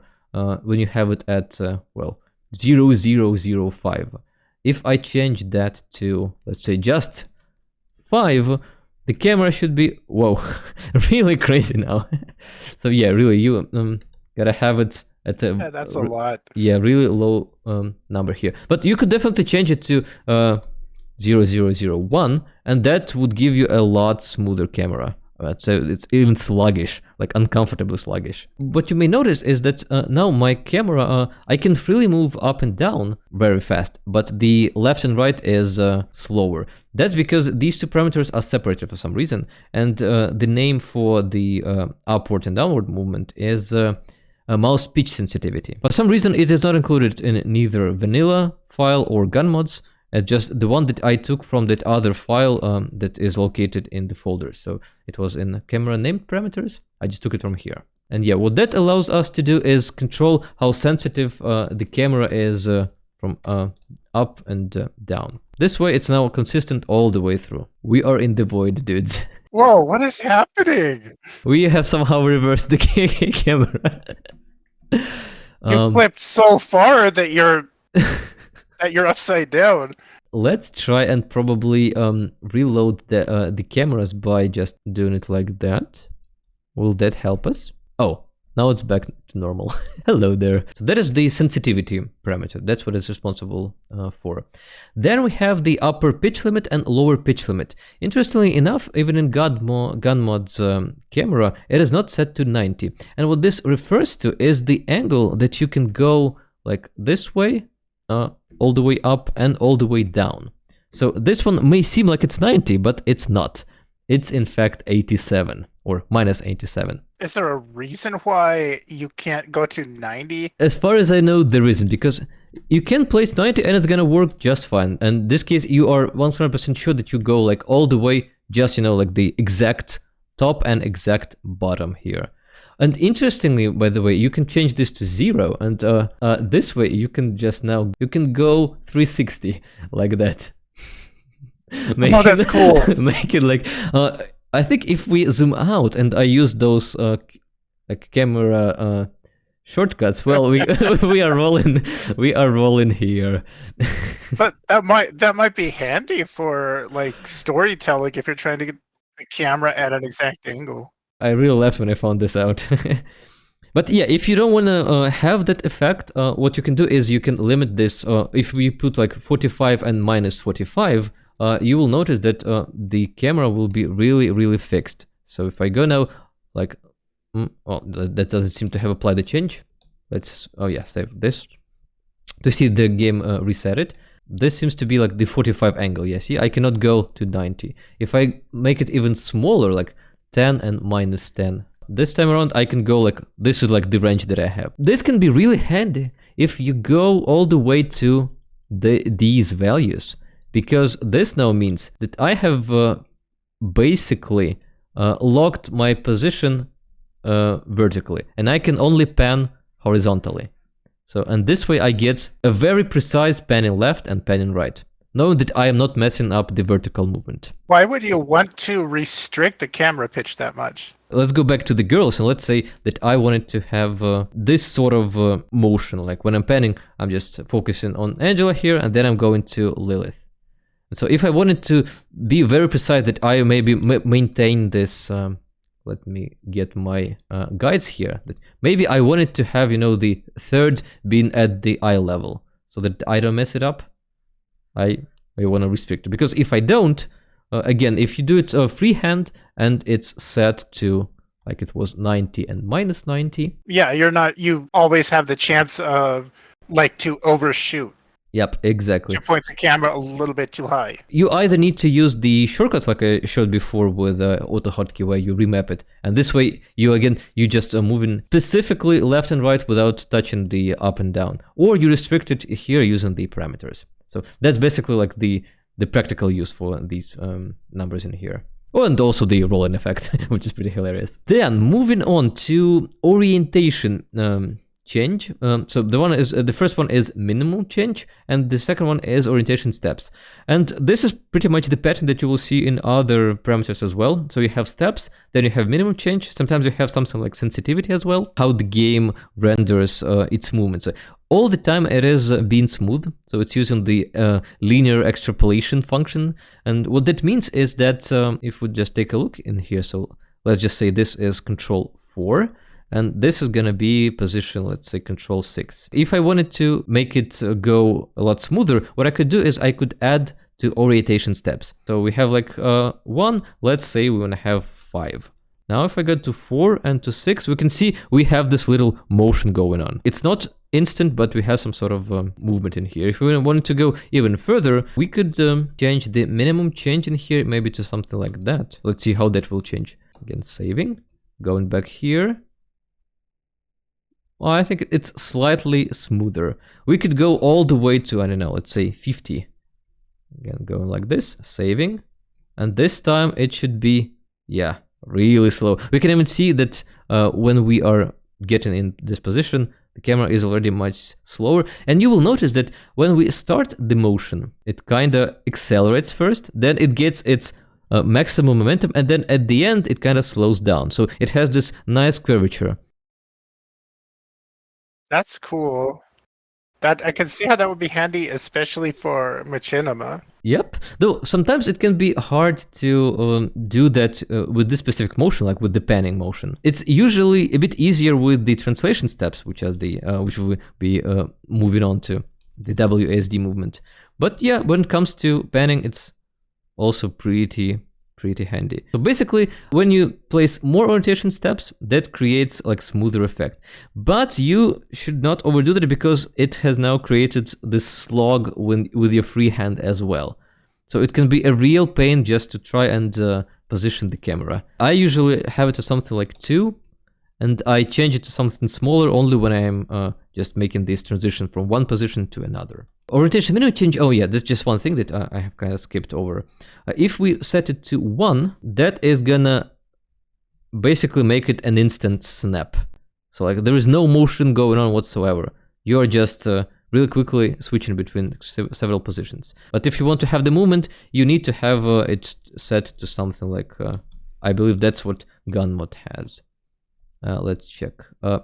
when you have it at well 0.005. If I change that to, let's say, just 5, the camera should be, whoa, really crazy now. So yeah, really, you gotta have it at a, that's a lot. Yeah, really low number here. But you could definitely change it to 0.001, and that would give you a lot smoother camera. So it's even sluggish, like uncomfortably sluggish. What you may notice is that now my camera, I can freely move up and down very fast, but the left and right is slower. That's because these two parameters are separated for some reason, and the name for the upward and downward movement is mouse pitch sensitivity. For some reason, it is not included in neither vanilla file or gunmods. It's just the one that I took from that other file that is located in the folder. So it was in camera named parameters. I just took it from here. And yeah, what that allows us to do is control how sensitive the camera is from up and down. This way, it's now consistent all the way through. We are in the void, dudes. Whoa, what is happening? We have somehow reversed the camera. You flipped so far that you're upside down. Let's try and probably reload the cameras by just doing it like that. Will that help us? Oh, now it's back to normal. Hello there. So that is the sensitivity parameter. That's what it's responsible for. Then we have the upper pitch limit and lower pitch limit. Interestingly enough, even in gunmod's camera, it is not set to 90. And what this refers to is the angle that you can go like this way, all the way up and all the way down. So this one may seem like it's 90, but it's not. It's in fact 87 or minus 87. Is there a reason why you can't go to 90? As far as I know, there isn't, because you can place 90 and it's gonna work just fine. And in this case, you are 100% sure that you go like all the way, just, you know, like the exact top and exact bottom here. And interestingly, by the way, you can change this to 0, and this way you can just now, you can go 360 like that. Oh, that's cool. Make it like, I think if we zoom out and I use those like camera shortcuts, well, we we are rolling here. But that might be handy for like storytelling if you're trying to get the camera at an exact angle. I really laughed when I found this out. But yeah, if you don't want to have that effect, what you can do is you can limit this. If we put like 45 and minus 45, you will notice that the camera will be really fixed. So if I go now, like, oh, that doesn't seem to have applied the change. Let's, oh yeah, save this. To see the game reset it. This seems to be like the 45 angle. Yeah, see, I cannot go to 90. If I make it even smaller, like 10 and minus 10. This time around, I can go like, this is like the range that I have. This can be really handy if you go all the way to these values, because this now means that I have basically locked my position vertically, and I can only pan horizontally. So, and this way I get a very precise panning left and panning right. knowing that I am not messing up the vertical movement. Why would you want to restrict the camera pitch that much? Let's go back to the girls, and let's say that I wanted to have this sort of motion. Like when I'm panning, I'm just focusing on Angela here, and then I'm going to Lilith. So if I wanted to be very precise that I maybe maintain this, let me get my guides here. That maybe I wanted to have, you know, the third being at the eye level so that I don't mess it up. I want to restrict it, because if I don't, again, if you do it freehand and it's set to like it was 90 and minus 90. Yeah, you always have the chance of like to overshoot. Yep, exactly. To point the camera a little bit too high. You either need to use the shortcut like I showed before with Autohotkey, where you remap it, and this way you just moving specifically left and right without touching the up and down, or you restrict it here using the parameters. So that's basically like the practical use for these numbers in here. Oh, and also the rolling effect, which is pretty hilarious. Then moving on to orientation change. So the first one is minimal change, and the second one is orientation steps. And this is pretty much the pattern that you will see in other parameters as well. So you have steps, then you have minimum change. Sometimes you have something like sensitivity as well, how the game renders its movements. So all the time it is being smooth, so it's using the linear extrapolation function. And what that means is that if we just take a look in here, so let's just say this is control 4, and this is gonna be position, let's say control 6. If I wanted to make it go a lot smoother, what I could do is I could add to orientation steps. So we have like 1, let's say we wanna have 5. Now if I go to 4 and to 6, we can see we have this little motion going on. It's not instant, but we have some sort of movement in here. If we wanted to go even further, we could change the minimum change in here, maybe to something like that. Let's see how that will change. Again, saving, going back here. Well, I think it's slightly smoother. We could go all the way to, I don't know, let's say 50. Again, going like this, saving. And this time it should be, yeah, really slow. We can even see that when we are getting in this position, the camera is already much slower. And you will notice that when we start the motion, it kind of accelerates first, then it gets its maximum momentum, and then at the end, it kind of slows down. So it has this nice curvature. That's cool. That I can see how that would be handy, especially for machinima. Yep. Though sometimes it can be hard to do that with this specific motion, like with the panning motion. It's usually a bit easier with the translation steps, which we'll be moving on to, the WASD movement. But yeah, when it comes to panning, it's also pretty handy. So basically, when you place more orientation steps, that creates like smoother effect. But you should not overdo that, because it has now created this slog with your free hand as well. So it can be a real pain just to try and position the camera. I usually have it to something like 2, and I change it to something smaller only when I am just making this transition from one position to another. Orientation minimum change, oh yeah, that's just one thing that I have kind of skipped over. If we set it to 1, that is gonna basically make it an instant snap. So like there is no motion going on whatsoever. You're just really quickly switching between several positions. But if you want to have the movement, you need to have it set to something like, I believe that's what GunMod has. Let's check.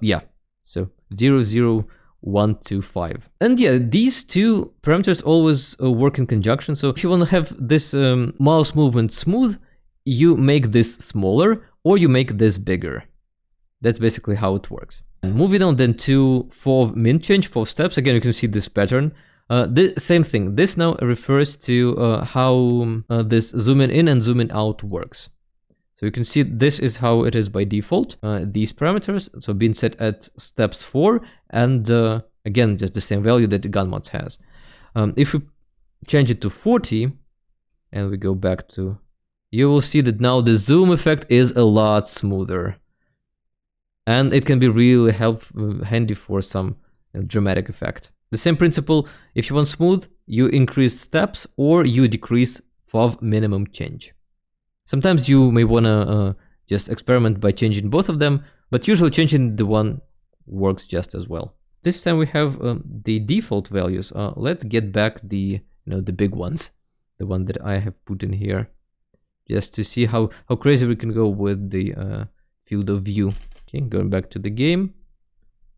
Yeah, so 0, 0, 1, 2, 5. And yeah, these two parameters always work in conjunction. So if you want to have this mouse movement smooth, you make this smaller or you make this bigger. That's basically how it works. And moving on then to fovminchange, fov steps. Again, you can see this pattern. The same thing. This now refers to how this zooming in and zooming out works. So you can see this is how it is by default, these parameters, so being set at steps 4, and again, just the same value that the GunMods has. If we change it to 40, and we go back to, you will see that now the zoom effect is a lot smoother. And it can be really handy for some dramatic effect. The same principle, if you want smooth, you increase steps or you decrease fov minimum change. Sometimes you may want to just experiment by changing both of them, but usually changing the one works just as well. This time we have the default values. Let's get back the the big ones, the one that I have put in here, just to see how crazy we can go with the field of view. Okay, going back to the game,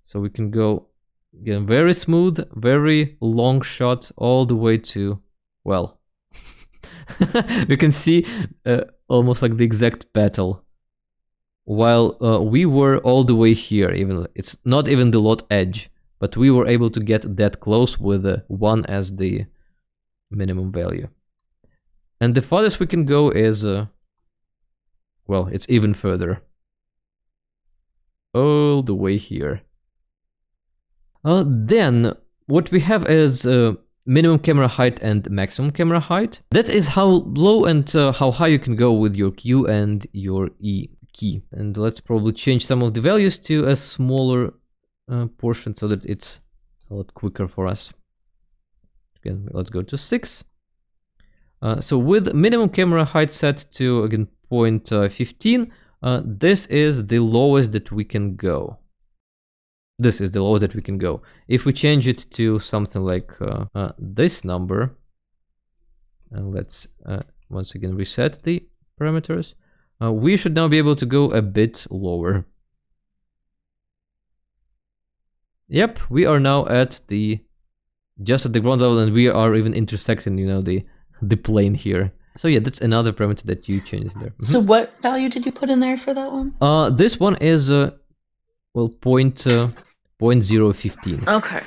so we can go again very smooth, very long shot all the way to, well, we can see almost like the exact battle. While we were all the way here, even it's not even the lot edge, but we were able to get that close with 1 as the minimum value. And the farthest we can go is, well, it's even further. All the way here. Then, what we have is minimum camera height and maximum camera height. That is how low and how high you can go with your Q and your E key. And let's probably change some of the values to a smaller portion so that it's a lot quicker for us. Again, let's go to 6. So with minimum camera height set to, again, 0.15, this is the lowest that we can go. This is the lowest that we can go. If we change it to something like this number, and let's once again reset the parameters, we should now be able to go a bit lower. Yep, we are now at just at the ground level, and we are even intersecting, the plane here. So yeah, that's another parameter that you changed there. So what value did you put in there for that one? This one is well, 0.015. Okay.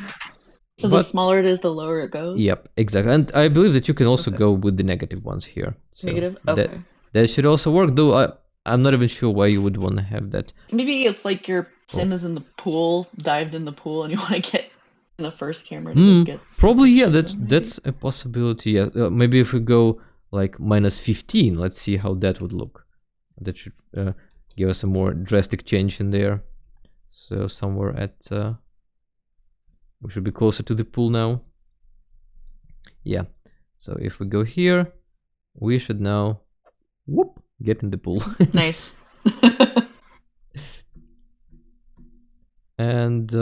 So the smaller it is, the lower it goes? Yep, exactly. And I believe that you can also go with the negative ones here. So negative? Okay. That should also work, though I'm not even sure why you would want to have that. Maybe it's like your sim is in the pool, dived in the pool, and you want to get in the first camera to get... Probably, yeah, that's a possibility. Yeah. Maybe if we go like -15, let's see how that would look. That should give us a more drastic change in there. So somewhere at... we should be closer to the pool now. Yeah, so if we go here, we should now get in the pool. Nice. And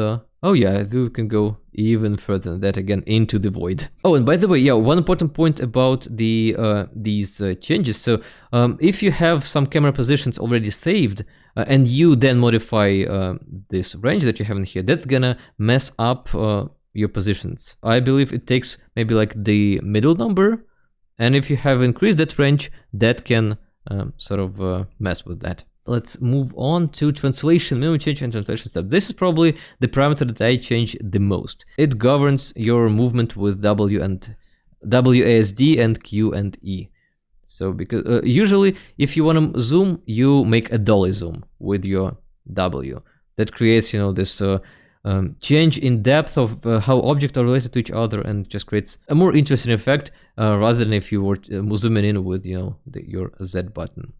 oh yeah, we can go even further than that, again into the void. Oh, and by the way, yeah, one important point about these changes. So if you have some camera positions already saved, and you then modify this range that you have in here, that's gonna mess up your positions. I believe it takes maybe like the middle number, and if you have increased that range, that can sort of mess with that. Let's move on to translation, minimum change, and translation step. This is probably the parameter that I change the most. It governs your movement with WASD and Q and E. So because usually if you want to zoom, you make a dolly zoom with your W. That creates, this change in depth of how objects are related to each other, and just creates a more interesting effect rather than if you were zooming in with, your Z button.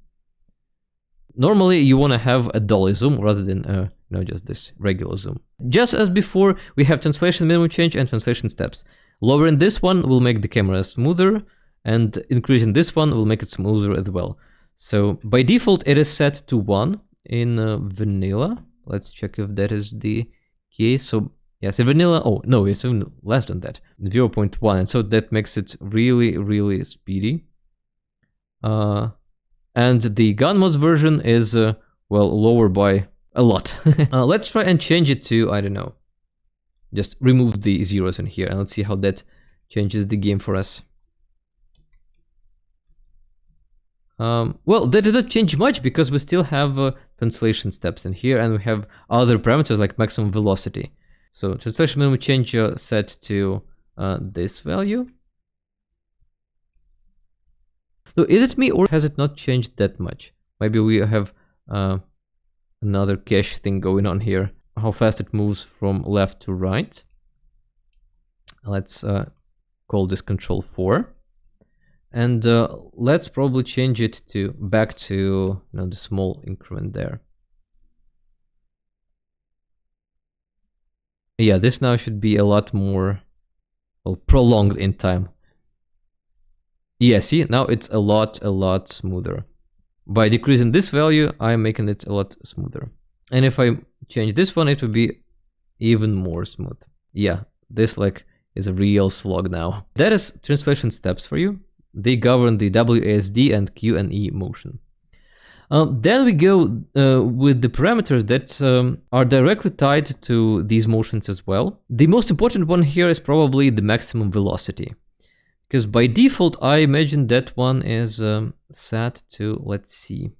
Normally you want to have a dolly zoom rather than just this regular zoom. Just as before, we have translation minimum change and translation steps. Lowering this one will make the camera smoother, and increasing this one will make it smoother as well. So by default it is set to 1 in vanilla. Let's check if that is the case. So yes, in vanilla, oh no, it's even less than that, 0.1, and so that makes it really, really speedy. And the gun mods version is, well, lower by a lot. Let's try and change it to, I don't know, just remove the zeros in here, and let's see how that changes the game for us. Well, that did not change much because we still have translation steps in here, and we have other parameters like maximum velocity. So translation minimum change set to this value. So is it me, or has it not changed that much? Maybe we have another cache thing going on here. How fast it moves from left to right. Let's call this control 4. And let's probably change it to back to the small increment there. Yeah, this now should be a lot more, well, prolonged in time. Yeah, see, now it's a lot smoother. By decreasing this value, I'm making it a lot smoother. And if I change this one, it would be even more smooth. Yeah, this like is a real slog now. That is translation steps for you. They govern the WASD and Q and E motion. Then we go with the parameters that are directly tied to these motions as well. The most important one here is probably the maximum velocity, because by default I imagine that one is set to, let's see,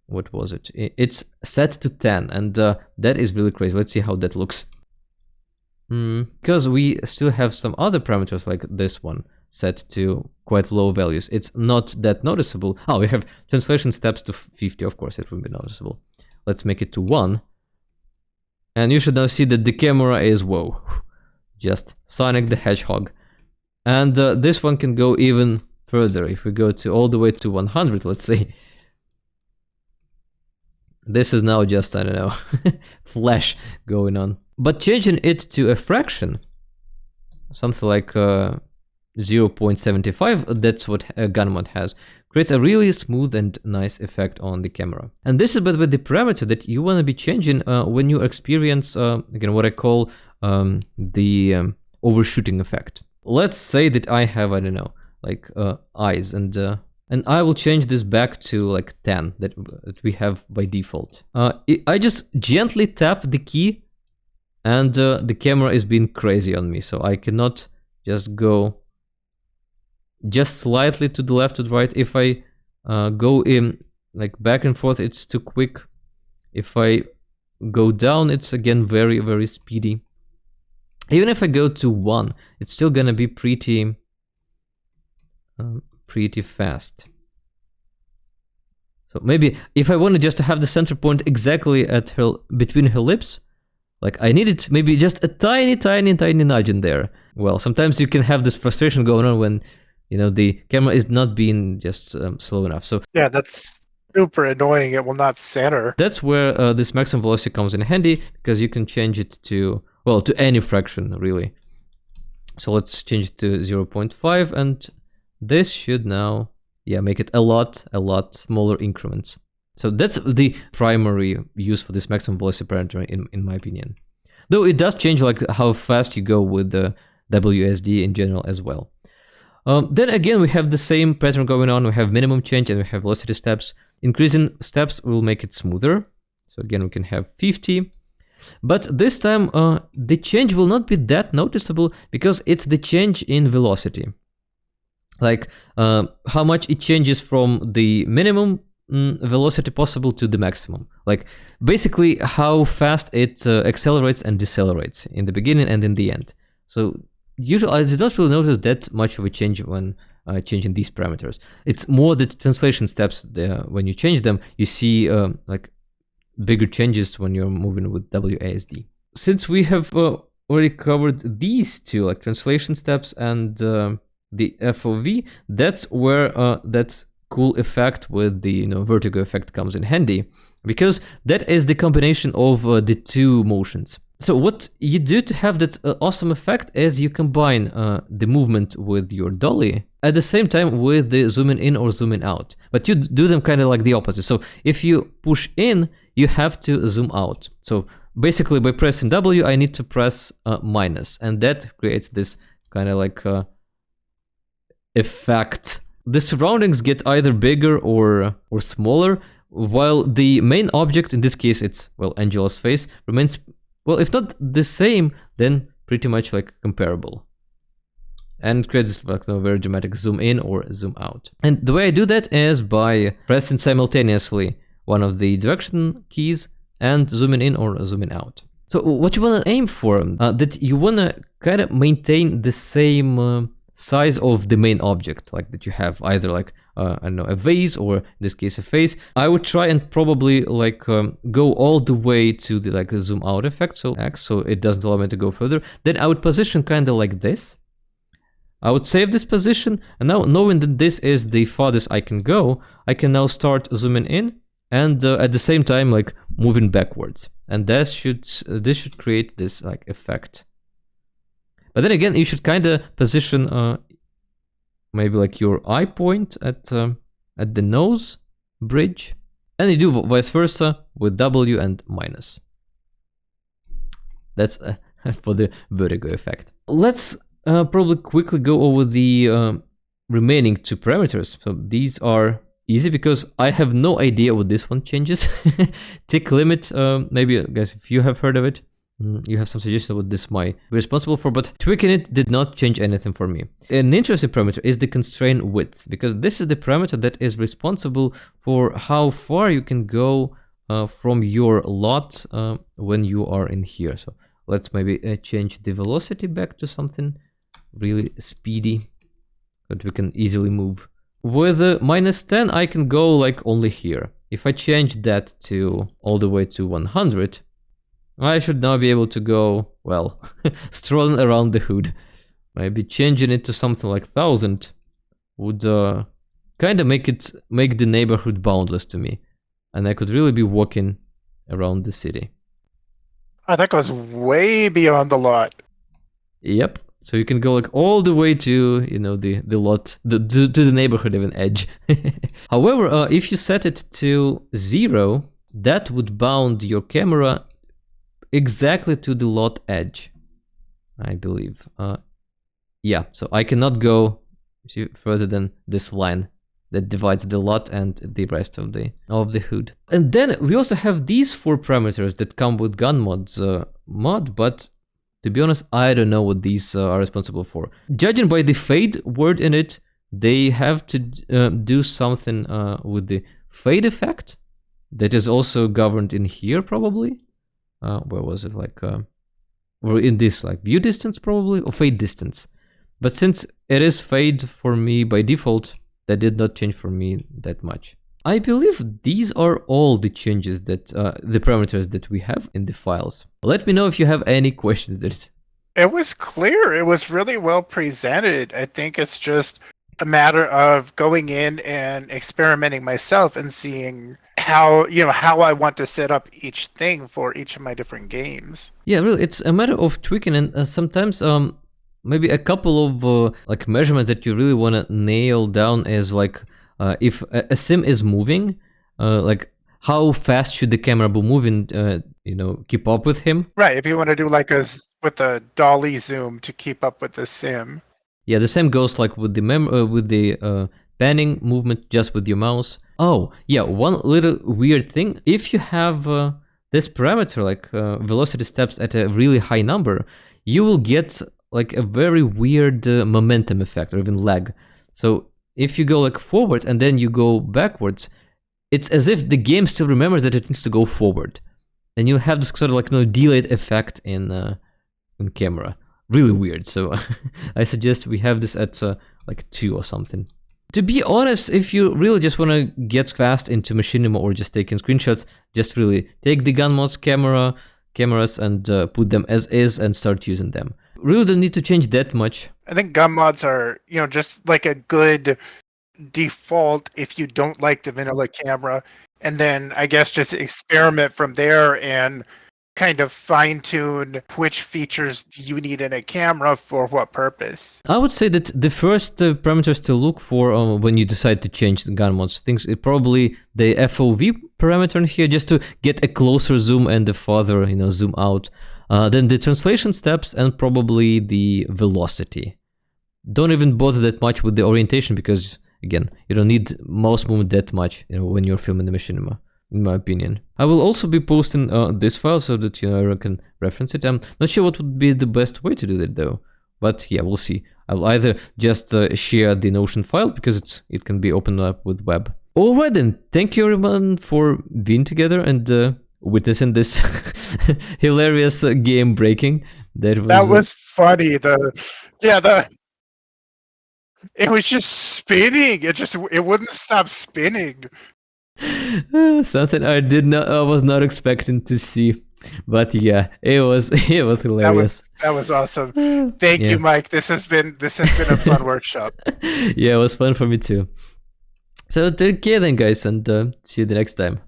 what was it? It's set to 10, and that is really crazy. Let's see how that looks. Because we still have some other parameters like this one set to quite low values. It's not that noticeable. Oh, we have translation steps to 50, of course it will be noticeable. Let's make it to 1. And you should now see that the camera is, whoa, just Sonic the Hedgehog. And this one can go even further. If we go to all the way to 100, let's say. This is now just, I don't know, flash going on. But changing it to a fraction, something like 0.75, that's what a gun mod has, creates a really smooth and nice effect on the camera. And this is but with the parameter that you want to be changing when you experience, again, what I call the overshooting effect. Let's say that I have, I don't know, like eyes, and I will change this back to like 10 that we have by default. I just gently tap the key, and the camera is being crazy on me, so I cannot just go just slightly to the left or the right. If I go in like back and forth, it's too quick. If I go down, it's again very, very speedy. Even if I go to 1, it's still gonna be pretty fast. So maybe if I wanted just to have the center point exactly at her, between her lips, like I needed maybe just a tiny nudge in there. Well, sometimes you can have this frustration going on when, you know, the camera is not being just slow enough. So yeah, that's super annoying. It will not center. That's where this maximum velocity comes in handy, because you can change it to, well, to any fraction really. So let's change it to 0.5, and this should now, yeah, make it a lot smaller increments. So that's the primary use for this maximum velocity parameter in my opinion. Though it does change like how fast you go with the WSD in general as well. Then again, we have the same pattern going on. We have minimum change and we have velocity steps. Increasing steps will make it smoother. So again, we can have 50. But this time, the change will not be that noticeable because it's the change in velocity. Like how much it changes from the minimum velocity possible to the maximum. Like basically how fast it accelerates and decelerates in the beginning and in the end. So usually I did not really notice that much of a change when changing these parameters. It's more the translation steps there. When you change them, you see like bigger changes when you're moving with WASD. Since we have already covered these two, like translation steps and the FOV, that's where that cool effect with the vertigo effect comes in handy, because that is the combination of the two motions. So what you do to have that awesome effect is you combine the movement with your dolly at the same time with the zooming in or zooming out, but you do them kind of like the opposite. So if you push in, you have to zoom out. So basically by pressing W, I need to press minus, and that creates this kind of like effect. The surroundings get either bigger or smaller, while the main object, in this case it's, well, Angela's face, remains, well, if not the same, then pretty much like comparable. And creates like a very dramatic zoom in or zoom out. And the way I do that is by pressing simultaneously one of the direction keys and zooming in or zooming out. So what you want to aim for, that you want to kind of maintain the same size of the main object, like that you have either like I don't know, a vase, or in this case a face. I would try and probably like go all the way to the like zoom out effect, so X, so it doesn't allow me to go further. Then I would position kind of like this. I would save this position, and now knowing that this is the farthest I can go, I can now start zooming in and at the same time like moving backwards, and this should create this like effect. But then again, you should kind of position maybe like your eye point at the nose bridge, and you do vice versa with W and minus. That's a for the vertigo effect. Let's probably quickly go over the remaining 2 parameters. So these are easy because I have no idea what this one changes. Ticklimit, maybe guys, if you have heard of it, you have some suggestions what this might be responsible for, but tweaking it did not change anything for me. An interesting parameter is the constrainwidth, because this is the parameter that is responsible for how far you can go from your lot when you are in here. So let's maybe change the velocity back to something really speedy that we can easily move. With -10, I can go like only here. If I change that to all the way to 100, I should now be able to go, well, strolling around the hood. Maybe changing it to something like 1000 would kind of make the neighborhood boundless to me, and I could really be walking around the city. Oh, that goes way beyond the lot. Yep. So you can go like all the way to, you know, the lot, to the neighborhood even edge. However, if you set it to 0, that would bound your camera exactly to the lot edge, I believe. Yeah, so I cannot go further than this line that divides the lot and the rest of the hood. And then we also have these 4 parameters that come with gunmod's mod, but to be honest, I don't know what these are responsible for. Judging by the fade word in it, they have to do something with the fade effect that is also governed in here probably. Where was it? Like, or in this like view distance probably, or fade distance. But since it is fade for me by default, that did not change for me that much. I believe these are all the changes that, the parameters that we have in the files. Let me know if you have any questions that... It was clear. It was really well presented. I think it's just a matter of going in and experimenting myself and seeing how I want to set up each thing for each of my different games. Yeah, really, it's a matter of tweaking, and sometimes maybe a couple of like measurements that you really want to nail down is like if a sim is moving, like how fast should the camera be moving, you know, keep up with him. Right, if you want to do like with a dolly zoom to keep up with the sim. Yeah, the same goes like with the panning movement just with your mouse. Oh, yeah, one little weird thing. If you have this parameter, like velocity steps at a really high number, you will get like a very weird momentum effect or even lag. So if you go like forward and then you go backwards, it's as if the game still remembers that it needs to go forward. And you have this sort of like delayed effect in camera. Really weird. So I suggest we have this at like 2 or something. To be honest, if you really just want to get fast into machinima or just taking screenshots, just really take the gunmod's cameras and put them as is and start using them. Really don't need to change that much. I think gunmods are, just like a good default if you don't like the vanilla camera, and then I guess just experiment from there and kind of fine-tune which features you need in a camera for what purpose. I would say that the first parameters to look for when you decide to change the gun mods, probably the FOV parameter in here, just to get a closer zoom and a farther, zoom out. Then the translation steps and probably the velocity. Don't even bother that much with the orientation because, again, you don't need mouse movement that much, when you're filming the machinima, in my opinion. I will also be posting this file so that everyone can reference it. I'm not sure what would be the best way to do that though, but yeah, we'll see. I'll either just share the Notion file because it can be opened up with web. Alright then, thank you everyone for being together and witnessing this hilarious game breaking. That was funny. It was just spinning. It wouldn't stop spinning. Something I was not expecting to see, but yeah, it was hilarious. That was awesome. Thank you, Mike. This has been a fun workshop. Yeah, it was fun for me too. So take care then, guys, and see you the next time.